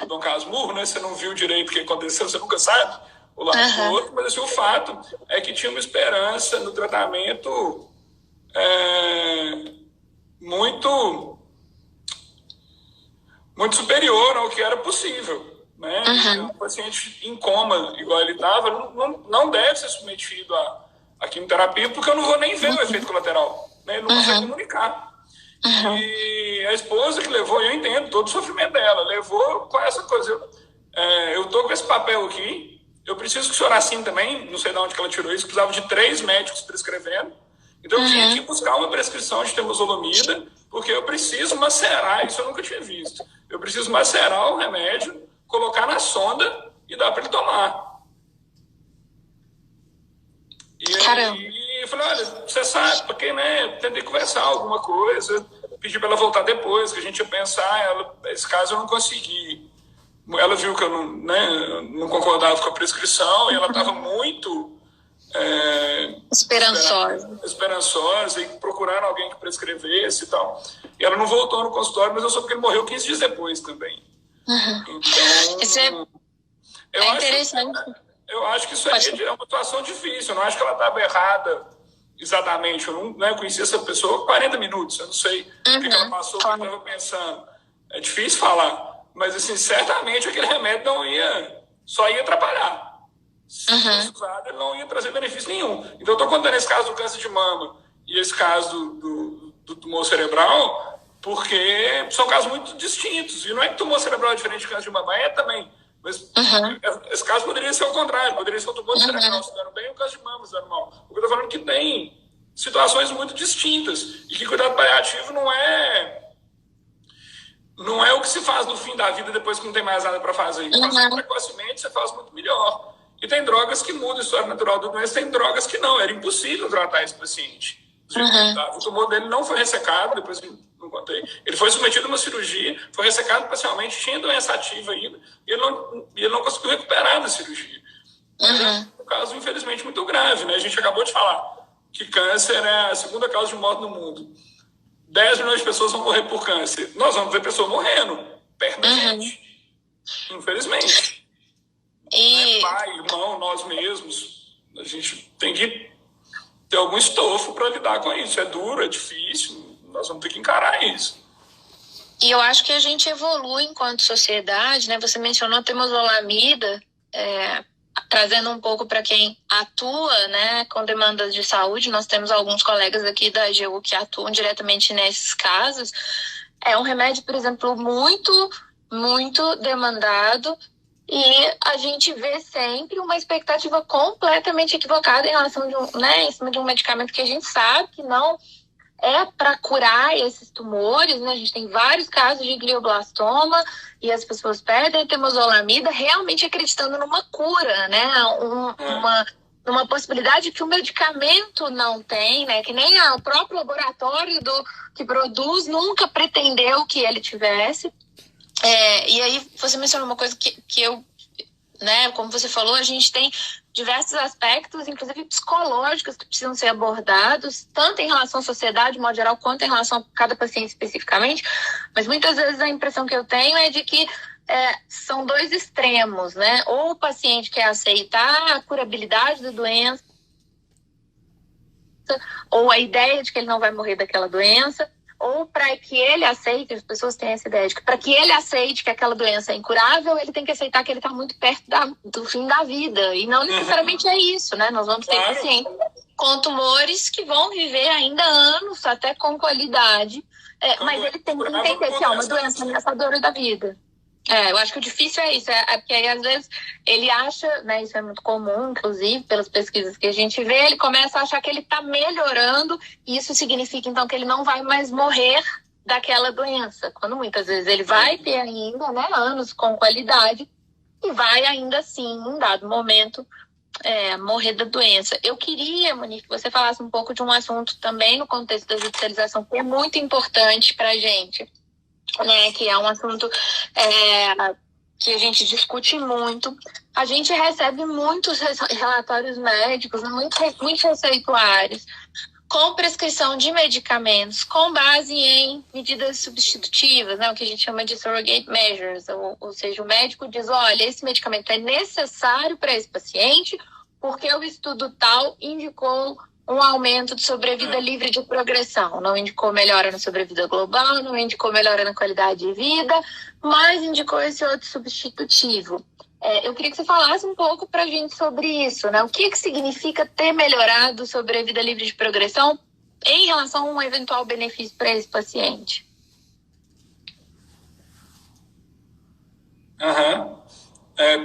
O Dom Casmurro, né, você não viu direito o que aconteceu, você nunca sabe o lado do outro, mas assim, o fato é que tinha uma esperança no tratamento muito superior ao que era possível, né? Um paciente em coma, igual ele estava, não deve ser submetido a quimioterapia, porque eu não vou nem ver o efeito colateral, né? Ele não consegue comunicar. E a esposa que levou, eu entendo todo o sofrimento dela, levou com essa coisa. Eu tô com esse papel aqui, eu preciso que o senhor assine também, não sei de onde que ela tirou isso, precisava de 3 médicos prescrevendo. Então eu tinha que buscar uma prescrição de temozolomida, porque eu preciso macerar, isso eu nunca tinha visto. Eu preciso macerar o remédio, colocar na sonda e dá para ele tomar. E aí eu falei, olha, você sabe, porque, né, tentei conversar alguma coisa, pedi para ela voltar depois, que a gente ia pensar, esse caso eu não consegui. Ela viu que eu não, né, não concordava com a prescrição e ela estava muito esperançosa e procuraram alguém que prescrevesse e tal. E ela não voltou no consultório, mas eu soube que ele morreu 15 dias depois também. Então, isso é interessante. Eu acho que isso aí é uma situação difícil. Eu não acho que ela estava errada exatamente. Eu não, né, conheci essa pessoa há 40 minutos. Eu não sei o que ela passou, o que ela estava pensando. É difícil falar. Mas, assim, certamente aquele remédio só ia atrapalhar. Se fosse usado, ele não ia trazer benefício nenhum. Então, eu estou contando esse caso do câncer de mama e esse caso do tumor cerebral porque são casos muito distintos. E não é que tumor cerebral é diferente de câncer de mama, é também. Mas esse caso poderia ser o contrário. Poderia ser o tumor cerebral se dando bem e o câncer de mama se dando mal. Porque eu estou falando que tem situações muito distintas e que cuidado paliativo não é o que se faz no fim da vida depois que não tem mais nada para fazer. Passar precocemente, você faz muito melhor. E tem drogas que mudam a história natural da doença, tem drogas que não. Era impossível tratar esse paciente. O tumor dele não foi ressecado, depois não contei. Ele foi submetido a uma cirurgia, foi ressecado parcialmente, tinha doença ativa ainda, e ele não conseguiu recuperar da cirurgia. É um caso, infelizmente, muito grave, né? A gente acabou de falar que câncer é a segunda causa de morte no mundo. 10 milhões de pessoas vão morrer por câncer. Nós vamos ver pessoas morrendo perto da gente. Infelizmente. E... Pai, irmão, nós mesmos. A gente tem que ter algum estofo para lidar com isso. É duro, é difícil. Nós vamos ter que encarar isso. E eu acho que a gente evolui enquanto sociedade, né? Você mencionou a temozolomida, trazendo um pouco para quem atua, né, com demandas de saúde. Nós temos alguns colegas aqui da AGU que atuam diretamente nesses casos. É um remédio, por exemplo, muito, muito demandado e a gente vê sempre uma expectativa completamente equivocada em relação em cima de um medicamento que a gente sabe que não é para curar esses tumores, né? A gente tem vários casos de glioblastoma e as pessoas pedem temozolomida realmente acreditando numa cura, né? Uma possibilidade que o medicamento não tem, né? Que nem o próprio laboratório que produz nunca pretendeu que ele tivesse. E aí você mencionou uma coisa que eu, né? Como você falou, a gente tem diversos aspectos, inclusive psicológicos, que precisam ser abordados, tanto em relação à sociedade, de modo geral, quanto em relação a cada paciente especificamente. Mas muitas vezes a impressão que eu tenho é de que são dois extremos, né? Ou o paciente quer aceitar a curabilidade da doença, ou a ideia de que ele não vai morrer daquela doença, ou para que ele aceite, as pessoas têm essa ideia de que para que ele aceite que aquela doença é incurável, ele tem que aceitar que ele está muito perto do fim da vida. E não necessariamente é isso, né? Nós vamos ter pacientes com tumores que vão viver ainda anos, até com qualidade, mas ele tem que entender que é uma doença ameaçadora da vida. Eu acho que o difícil é isso, porque aí às vezes ele acha, né, isso é muito comum, inclusive, pelas pesquisas que a gente vê, ele começa a achar que ele está melhorando, e isso significa então que ele não vai mais morrer daquela doença, quando muitas vezes ele vai ter ainda, né, anos com qualidade, e vai ainda assim, em dado momento, morrer da doença. Eu queria, Monique, que você falasse um pouco de um assunto também no contexto da judicialização, que é muito importante para a gente, né, que é um assunto que a gente discute muito. A gente recebe muitos relatórios médicos, muitos receituários, com prescrição de medicamentos, com base em medidas substitutivas, né, o que a gente chama de surrogate measures, ou seja, o médico diz, olha, esse medicamento é necessário para esse paciente, porque o estudo tal indicou um aumento de sobrevida livre de progressão. Não indicou melhora na sobrevida global, não indicou melhora na qualidade de vida, mas indicou esse outro substitutivo. Eu queria que você falasse um pouco para a gente sobre isso, né? O que significa ter melhorado sobrevida livre de progressão em relação a um eventual benefício para esse paciente?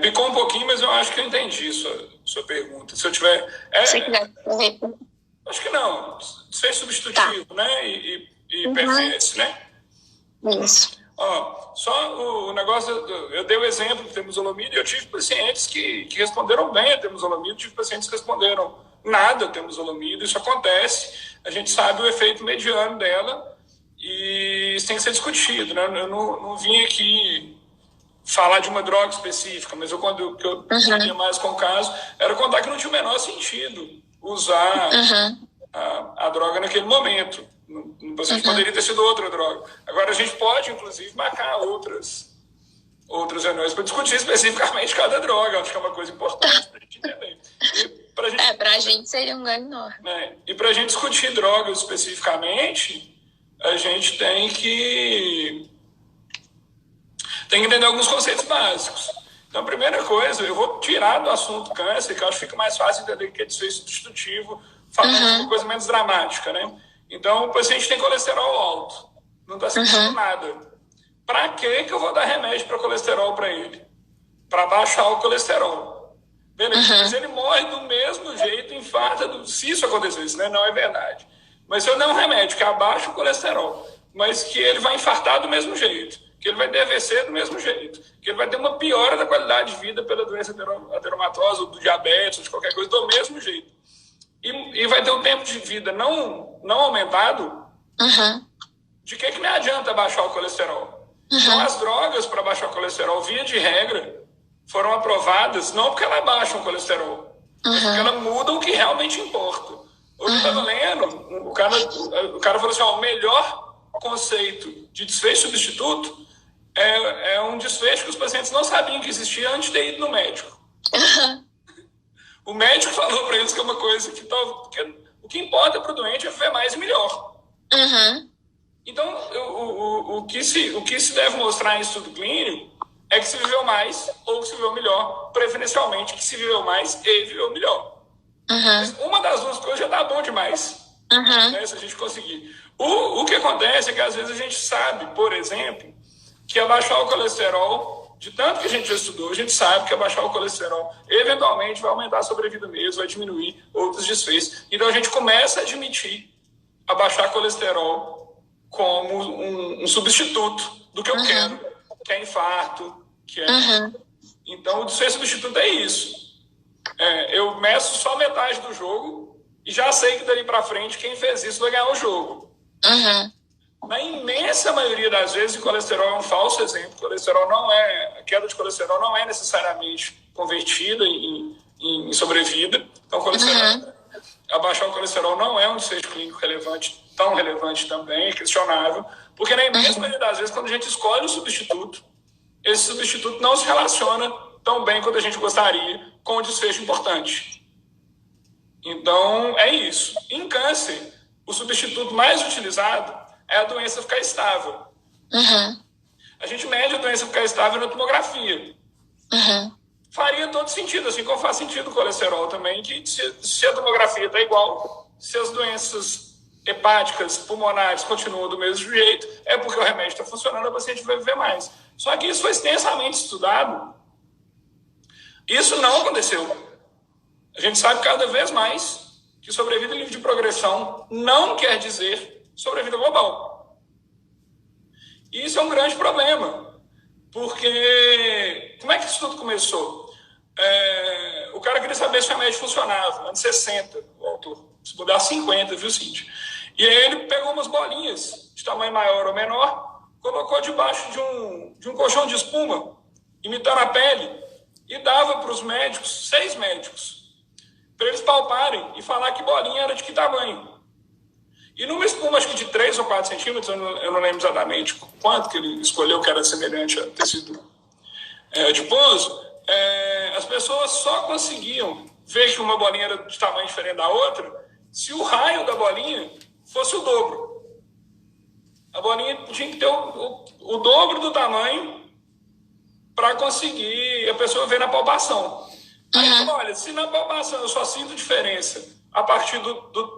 Picou um pouquinho, mas eu acho que eu entendi sua pergunta. Se eu tiver... Acho que não. Desfecho substitutivo, né? E PFS, né? Isso. Ó, só o negócio, eu dei o exemplo de temozolomida e eu tive pacientes que responderam bem a temozolomida, tive pacientes que responderam nada a temozolomida, isso acontece, a gente sabe o efeito mediano dela e isso tem que ser discutido, né? Eu não vim aqui falar de uma droga específica, mas quando eu ia mais com o caso, era contar que não tinha o menor sentido usar a droga naquele momento. O paciente poderia ter sido outra droga. Agora, a gente pode, inclusive, marcar outras reuniões para discutir especificamente cada droga. Acho que é uma coisa importante para a gente entender. Para a gente seria um ganho enorme. E para a gente discutir drogas especificamente, a gente tem que entender alguns conceitos básicos. Então, a primeira coisa, eu vou tirar do assunto câncer, que eu acho que fica mais fácil entender que é desfecho substitutivo, falando de uma coisa menos dramática, né? Então, o paciente tem colesterol alto, não está sentindo nada. Para que eu vou dar remédio para colesterol para ele? Para baixar o colesterol. Beleza, mas ele morre do mesmo jeito, infarta, se isso acontecesse, né? Não é verdade. Mas se eu der um remédio que abaixa o colesterol, mas que ele vai infartar do mesmo jeito, que ele vai ter AVC do mesmo jeito, que ele vai ter uma piora da qualidade de vida pela doença ateromatosa, ou do diabetes, ou de qualquer coisa, do mesmo jeito. E vai ter um tempo de vida não aumentado, de que me adianta baixar o colesterol? Então, as drogas para baixar o colesterol, via de regra, foram aprovadas não porque elas baixam o colesterol, mas porque elas mudam o que realmente importa. Hoje eu estava lendo, o cara falou assim, o melhor conceito de desfecho substituto é um desfecho que os pacientes não sabiam que existia antes de ter ido no médico. O médico falou para eles que é uma coisa que o que importa para o doente é viver mais e melhor. Então, o que se deve mostrar em estudo clínico é que se viveu mais ou que se viveu melhor, preferencialmente que se viveu mais e viveu melhor. Mas uma das duas coisas já está bom demais, né, se a gente conseguir. O que acontece é que às vezes a gente sabe, por exemplo, que abaixar o colesterol, de tanto que a gente já estudou, a gente sabe que abaixar o colesterol eventualmente vai aumentar a sobrevida mesmo, vai diminuir outros desfechos. Então a gente começa a admitir abaixar colesterol como um substituto do que eu quero, que é infarto, que é... Então o desfecho substituto é isso. Eu meço só metade do jogo e já sei que dali para frente quem fez isso vai ganhar o jogo. Na imensa maioria das vezes, o colesterol é um falso exemplo. A queda de colesterol não é necessariamente convertida em sobrevida. Então, abaixar o colesterol não é um desfecho clínico relevante, tão relevante também, é questionável, porque na imensa maioria das vezes, quando a gente escolhe o substituto, esse substituto não se relaciona tão bem quanto a gente gostaria com o desfecho importante. Então, é isso. Em câncer, o substituto mais utilizado é a doença ficar estável. A gente mede a doença ficar estável na tomografia. Faria todo sentido, assim como faz sentido o colesterol também, que se a tomografia está igual, se as doenças hepáticas, pulmonares continuam do mesmo jeito, é porque o remédio está funcionando, o paciente vai viver mais. Só que isso foi extensamente estudado. Isso não aconteceu. A gente sabe cada vez mais que sobrevida livre de progressão não quer dizer sobrevida global. E isso é um grande problema, porque como é que isso tudo começou? O cara queria saber se o remédio funcionava, anos 60, o autor, se mudar 50, viu, Cíntia? E aí ele pegou umas bolinhas de tamanho maior ou menor, colocou debaixo de um colchão de espuma, imitando a pele, e dava para os médicos, 6 médicos, para eles palparem e falar que bolinha era de que tamanho. E numa espuma, acho que de 3 ou 4 centímetros, eu não lembro exatamente quanto que ele escolheu que era semelhante a tecido adiposo, as pessoas só conseguiam ver que uma bolinha era de tamanho diferente da outra se o raio da bolinha fosse o dobro. A bolinha tinha que ter o dobro do tamanho para conseguir a pessoa ver na palpação. Aí, olha, se na palpação eu só sinto diferença a partir do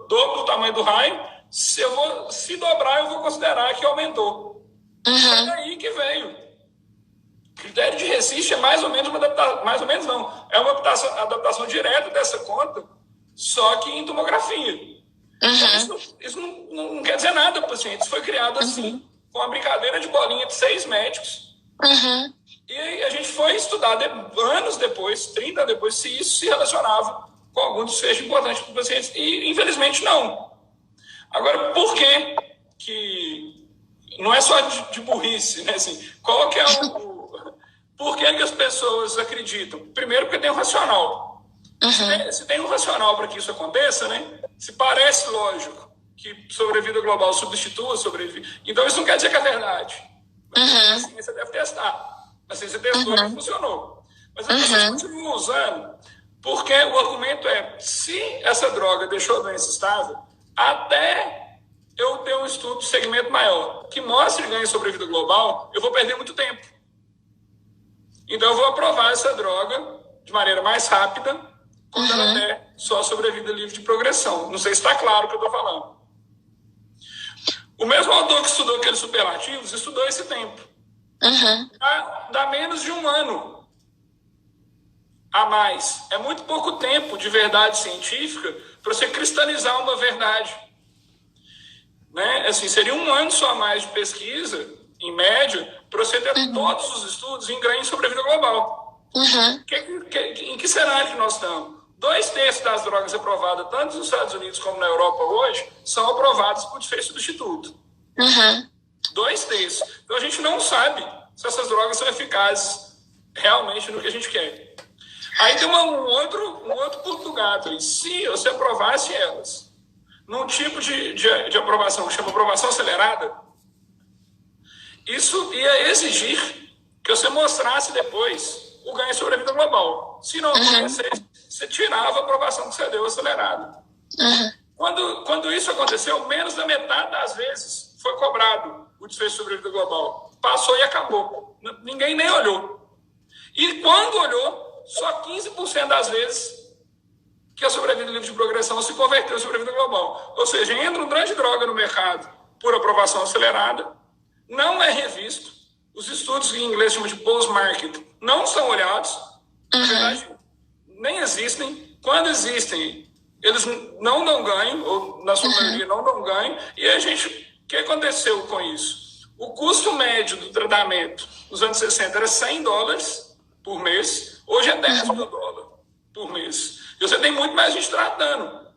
dobro do tamanho do raio, se dobrar, eu vou considerar que aumentou. É daí que veio. O critério de RECIST é mais ou menos uma adaptação, mais ou menos não, é uma adaptação direta dessa conta, só que em tomografia. Então, isso não quer dizer nada para o paciente, isso foi criado assim. com uma brincadeira de bolinha de 6 médicos. Uhum. E aí a gente foi estudar anos depois, 30 anos depois, se isso se relacionava com algum desfecho importante para os pacientes. E, infelizmente, não. Agora, por que não é só de burrice, né? Assim, qual que é por que as pessoas acreditam? Primeiro, porque tem um racional. Uhum. Se tem um racional para que isso aconteça, né? Se parece lógico que sobrevida global substitua sobrevida, então isso não quer dizer que é verdade. Uhum. A ciência deve testar. A ciência testou e funcionou. Mas as pessoas continuam usando, porque o argumento é: se essa droga deixou a doença estável, até eu ter um estudo de segmento maior que mostre ganho em sobrevida global, eu vou perder muito tempo. Então eu vou aprovar essa droga de maneira mais rápida, quando ela der só sobrevida livre de progressão. Não sei se está claro o que eu estou falando. O mesmo autor que estudou aqueles superlativos estudou esse tempo. Dá menos de 1 ano a mais. É muito pouco tempo de verdade científica para você cristalizar uma verdade. Né? Assim, seria 1 ano só a mais de pesquisa, em média, para você ter todos os estudos em ganho em sobrevida global. Em que cenário que nós estamos? 2/3 das drogas aprovadas, tanto nos Estados Unidos como na Europa hoje, são aprovadas por desfecho substituto. 2/3. Então a gente não sabe se essas drogas são eficazes realmente no que a gente quer. Aí tem um outro pulo do gato. E se você aprovasse elas num tipo de aprovação que chama aprovação acelerada, isso ia exigir que você mostrasse depois o ganho sobre a vida global. Se não acontecesse, você tirava a aprovação que você deu acelerada. Quando isso aconteceu, menos da metade das vezes foi cobrado o desfecho sobre a vida global. Passou e acabou. Ninguém nem olhou. E quando olhou, só 15% das vezes que a sobrevida livre de progressão se converteu em sobrevida global. Ou seja, entra um grande droga no mercado por aprovação acelerada, não é revisto, os estudos que em inglês chamam de post-market não são olhados, na verdade, nem existem. Quando existem, eles não dão ganho, ou na sua maioria não dão ganho, e o que aconteceu com isso? O custo médio do tratamento nos anos 60 era $100 por mês, hoje é $10 mil por mês. E você tem muito mais gente tratando.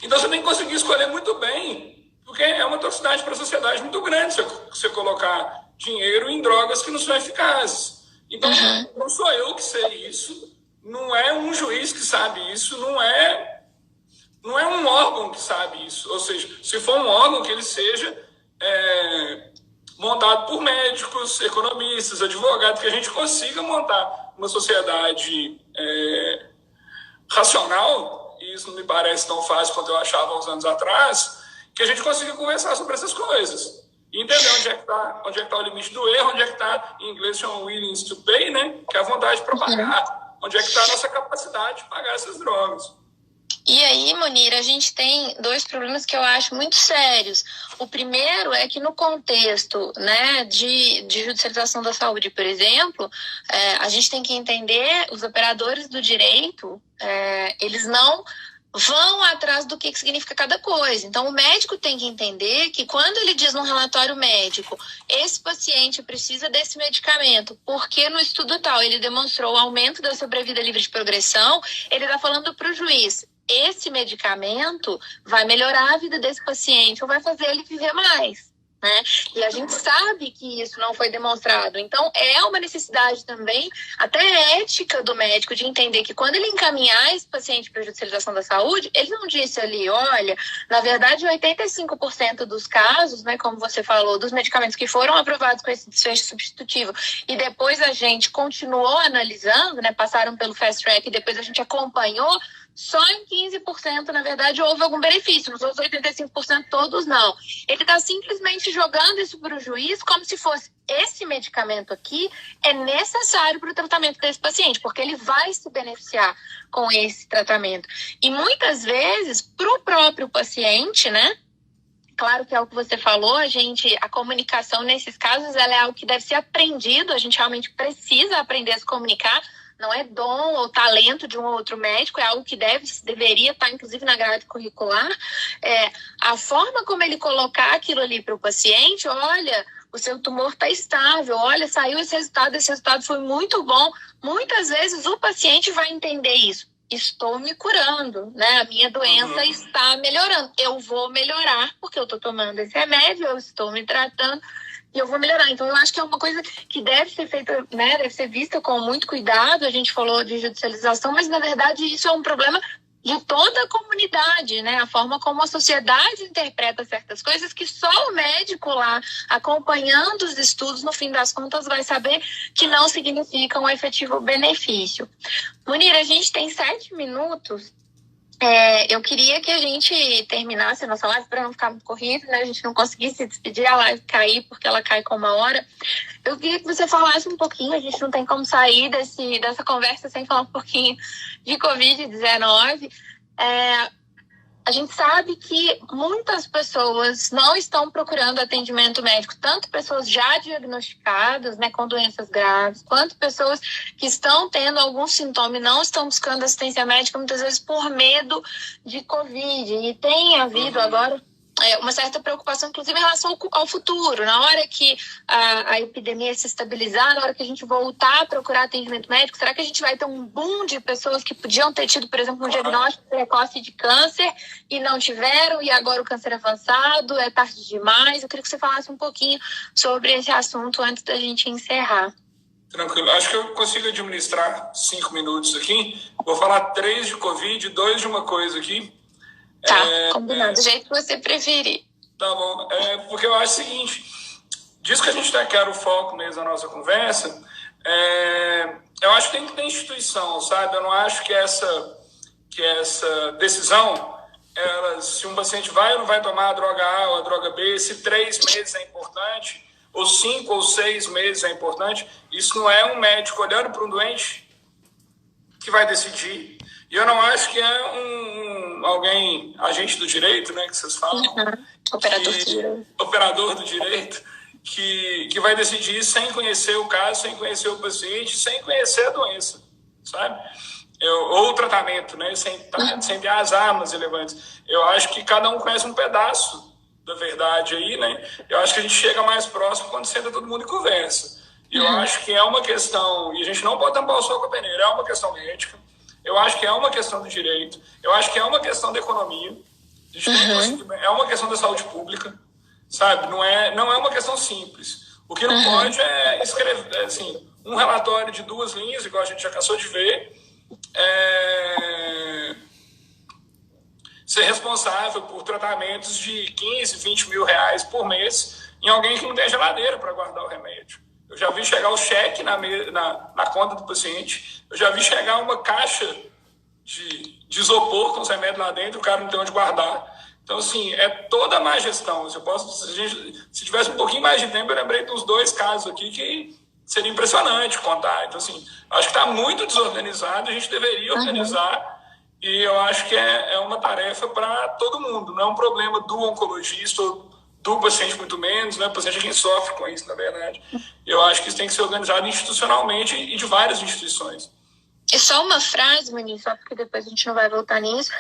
Então você tem que conseguir escolher muito bem, porque é uma toxicidade para a sociedade muito grande se você colocar dinheiro em drogas que não são eficazes. Então, não sou eu que sei isso, não é um juiz que sabe isso, não é um órgão que sabe isso. Ou seja, se for um órgão, que ele seja montado por médicos, economistas, advogados, que a gente consiga montar uma sociedade racional, e isso não me parece tão fácil quanto eu achava há uns anos atrás, que a gente consiga conversar sobre essas coisas. E entender onde é que tá o limite do erro, onde é que está, em inglês chama willingness to pay, né? Que é a vontade para pagar. Onde é que está a nossa capacidade de pagar essas drogas. E aí, Munir, a gente tem 2 problemas que eu acho muito sérios. O primeiro é que no contexto, né, de judicialização da saúde, por exemplo, a gente tem que entender, os operadores do direito, eles não vão atrás do que significa cada coisa. Então, o médico tem que entender que quando ele diz num relatório médico, esse paciente precisa desse medicamento, porque no estudo tal ele demonstrou o aumento da sobrevida livre de progressão, ele está falando para o juiz: esse medicamento vai melhorar a vida desse paciente ou vai fazer ele viver mais. Né? E a gente sabe que isso não foi demonstrado. Então, é uma necessidade também, até ética do médico, de entender que quando ele encaminhar esse paciente para a judicialização da saúde, ele não disse ali: olha, na verdade, 85% dos casos, né, como você falou, dos medicamentos que foram aprovados com esse desfecho substitutivo, e depois a gente continuou analisando, né, passaram pelo fast track e depois a gente acompanhou, só em 15%, na verdade, houve algum benefício. Nos outros 85%, todos não. Ele está simplesmente jogando isso para o juiz como se fosse: esse medicamento aqui é necessário para o tratamento desse paciente, porque ele vai se beneficiar com esse tratamento. E muitas vezes, para o próprio paciente, né, claro que é o que você falou, a comunicação nesses casos ela é algo que deve ser aprendido, a gente realmente precisa aprender a se comunicar, não é dom ou talento de um ou outro médico, é algo que deveria estar, inclusive, na grade curricular. A forma como ele colocar aquilo ali para o paciente, olha, o seu tumor está estável, olha, saiu esse resultado foi muito bom. Muitas vezes o paciente vai entender isso. Estou me curando, né? A minha doença está melhorando. Eu vou melhorar porque eu estou tomando esse remédio, eu estou me tratando e eu vou melhorar. Então, eu acho que é uma coisa que deve ser feita, né? Deve ser vista com muito cuidado. A gente falou de judicialização, mas, na verdade, isso é um problema de toda a comunidade, né? A forma como a sociedade interpreta certas coisas que só o médico lá, acompanhando os estudos, no fim das contas, vai saber que não significam um efetivo benefício. Munir, a gente tem 7 minutos. Eu queria que a gente terminasse a nossa live para não ficar muito corrido, né? A gente não conseguisse se despedir, a live cair, porque ela cai com 1 hora. Eu queria que você falasse um pouquinho, a gente não tem como sair dessa conversa sem falar um pouquinho de Covid-19. A gente sabe que muitas pessoas não estão procurando atendimento médico, tanto pessoas já diagnosticadas, né, com doenças graves, quanto pessoas que estão tendo algum sintoma e não estão buscando assistência médica, muitas vezes por medo de Covid. E tem havido agora uma certa preocupação, inclusive, em relação ao futuro. Na hora que a epidemia se estabilizar, na hora que a gente voltar a procurar atendimento médico, será que a gente vai ter um boom de pessoas que podiam ter tido, por exemplo, um diagnóstico precoce de câncer e não tiveram, e agora o câncer avançado, é tarde demais? Eu queria que você falasse um pouquinho sobre esse assunto antes da gente encerrar. Tranquilo. Acho que eu consigo administrar 5 minutos aqui. Vou falar 3 de Covid, 2 de uma coisa aqui. Tá, combinado, do jeito que você preferir. Tá bom, porque eu acho o seguinte, disso que a gente quer o foco mesmo da nossa conversa, eu acho que tem que ter instituição, sabe? Eu não acho que essa decisão, se um paciente vai ou não vai tomar a droga A ou a droga B, se 3 meses é importante, ou 5 ou 6 meses é importante, isso não é um médico olhando para um doente que vai decidir. E eu não acho que é alguém, agente do direito, né, que vocês falam. Operador do direito, que vai decidir sem conhecer o caso, sem conhecer o paciente, sem conhecer a doença, sabe? Ou o tratamento, né, sem ter as armas relevantes. Eu acho que cada um conhece um pedaço da verdade aí, né? Eu acho que a gente chega mais próximo quando senta todo mundo e conversa. Eu acho que é uma questão, e a gente não pode tampar o sol com a peneira, é uma questão médica. Eu acho que é uma questão do direito. Eu acho que é uma questão da economia. É uma questão da saúde pública, sabe? Não é uma questão simples. O que não pode é escrever, assim, um relatório de 2 linhas, igual a gente já cansou de ver, ser responsável por tratamentos de 15, 20 mil reais por mês em alguém que não tem geladeira para guardar o remédio. Eu já vi chegar o cheque na conta do paciente. Eu já vi chegar uma caixa de isopor com os remédios lá dentro, o cara não tem onde guardar. Então, assim, é toda a má gestão. Se tivesse um pouquinho mais de tempo, eu lembrei dos 2 casos aqui que seria impressionante contar. Então, assim, acho que está muito desorganizado, a gente deveria organizar, e eu acho que é uma tarefa para todo mundo. Não é um problema do oncologista ou do paciente muito menos, né? O paciente é quem sofre com isso, na verdade. Eu acho que isso tem que ser organizado institucionalmente e de várias instituições. É só uma frase, Munir, só porque depois a gente não vai voltar nisso,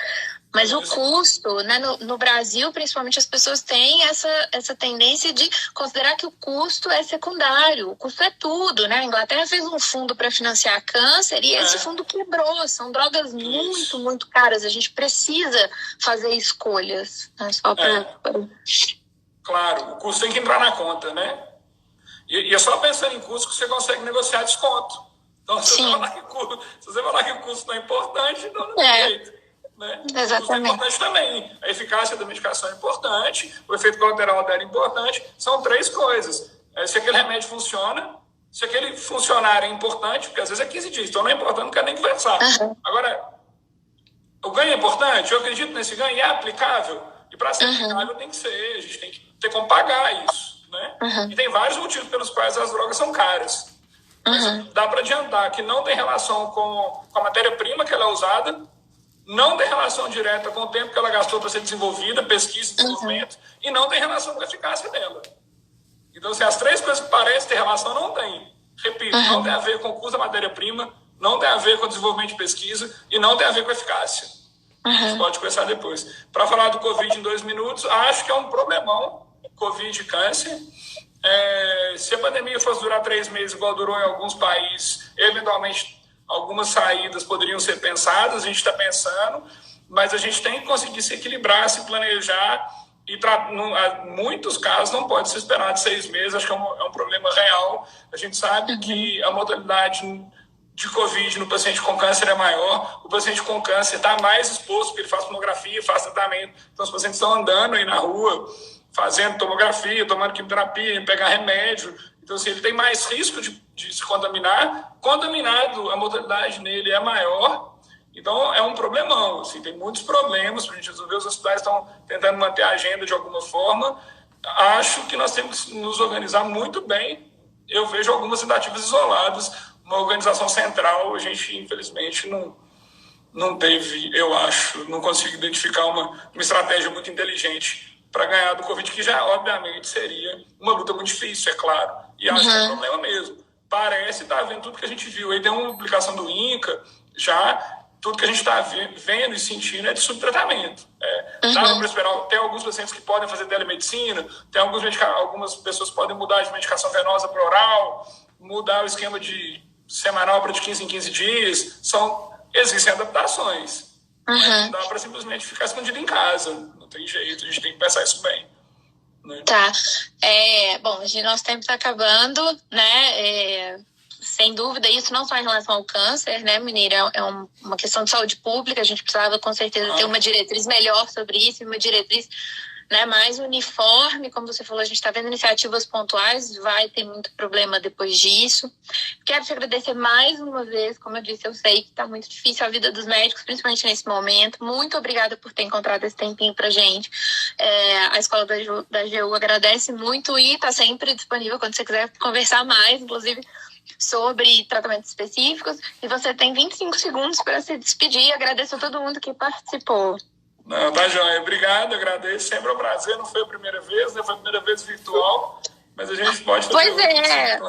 mas o custo, né, no Brasil, principalmente, as pessoas têm essa tendência de considerar que o custo é secundário, o custo é tudo, né? A Inglaterra fez um fundo para financiar câncer e esse fundo quebrou, são drogas muito, muito caras, a gente precisa fazer escolhas, né? Só Claro, o custo tem que entrar na conta, né? E é só pensando em custo que você consegue negociar desconto. Então, se você falar que o custo não é importante, então não tem jeito. Né? Exatamente. O custo é importante também. A eficácia da medicação é importante, o efeito colateral dela é importante. São 3 coisas. Se aquele remédio funciona, se aquele funcionar é importante, porque às vezes é 15 dias, então não é importante, não quero nem conversar. Agora, o ganho é importante, eu acredito nesse ganho, é aplicável. E para ser aplicável tem que ser, a gente tem que ter como pagar isso. Né? E tem vários motivos pelos quais as drogas são caras. Mas dá para adiantar que não tem relação com a matéria-prima que ela é usada, não tem relação direta com o tempo que ela gastou para ser desenvolvida, pesquisa e desenvolvimento, e não tem relação com a eficácia dela. Então, assim, as três coisas que parecem ter relação, não tem. Repito, não tem a ver com o custo da matéria-prima, não tem a ver com o desenvolvimento de pesquisa e não tem a ver com a eficácia. A gente pode conversar depois. Para falar do Covid em 2 minutos, acho que é um problemão, Covid e câncer. Se a pandemia fosse durar 3 meses, igual durou em alguns países, eventualmente algumas saídas poderiam ser pensadas, a gente está pensando, mas a gente tem que conseguir se equilibrar, se planejar, e em muitos casos não pode se esperar de 6 meses, acho que é um problema real. A gente sabe que a mortalidade de Covid no paciente com câncer é maior, o paciente com câncer está mais exposto, porque ele faz tomografia, faz tratamento, então os pacientes estão andando aí na rua, fazendo tomografia, tomando quimioterapia, pegar remédio, então assim, ele tem mais risco de se contaminar, contaminado, a mortalidade nele é maior, então é um problemão, assim, tem muitos problemas para a gente resolver, os hospitais estão tentando manter a agenda de alguma forma, acho que nós temos que nos organizar muito bem, eu vejo algumas tentativas isoladas, uma organização central, a gente infelizmente não teve, eu acho, não consigo identificar uma estratégia muito inteligente para ganhar do Covid, que já, obviamente, seria uma luta muito difícil, é claro. E acho que é um problema mesmo. Parece estar vendo tudo que a gente viu. Aí tem uma publicação do INCA, já tudo que a gente está vendo e sentindo é de subtratamento. Dá para esperar. Tem alguns pacientes que podem fazer telemedicina, tem algumas pessoas podem mudar de medicação venosa para oral, mudar o esquema de semanal para de 15 em 15 dias. Existem adaptações. Não dá para simplesmente ficar escondido em casa. Não tem jeito, a gente tem que pensar isso bem. Né? Tá. Bom, nosso tempo está acabando, né? Sem dúvida, isso não só em relação ao câncer, né, Munir? É uma questão de saúde pública, a gente precisava com certeza ter uma diretriz melhor sobre isso, uma diretriz, né, mais uniforme, como você falou, a gente está vendo iniciativas pontuais, vai ter muito problema depois disso. Quero te agradecer mais uma vez, como eu disse, eu sei que está muito difícil a vida dos médicos, principalmente nesse momento. Muito obrigada por ter encontrado esse tempinho pra gente. A Escola da AGU agradece muito e está sempre disponível quando você quiser conversar mais, inclusive sobre tratamentos específicos. E você tem 25 segundos para se despedir. Agradeço a todo mundo que participou. Não, tá joia. Obrigado, agradeço. Sempre é um prazer. Não foi a primeira vez, né? Foi a primeira vez virtual, mas a gente pode fazer. Pois é.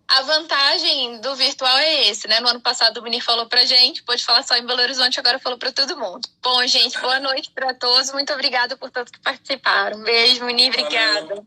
A vantagem do virtual é esse, né? No ano passado o Munir falou pra gente, pôde falar só em Belo Horizonte, agora falou pra todo mundo. Bom, gente, boa noite pra todos. Muito obrigada por todos que participaram. Beijo, Munir, obrigada.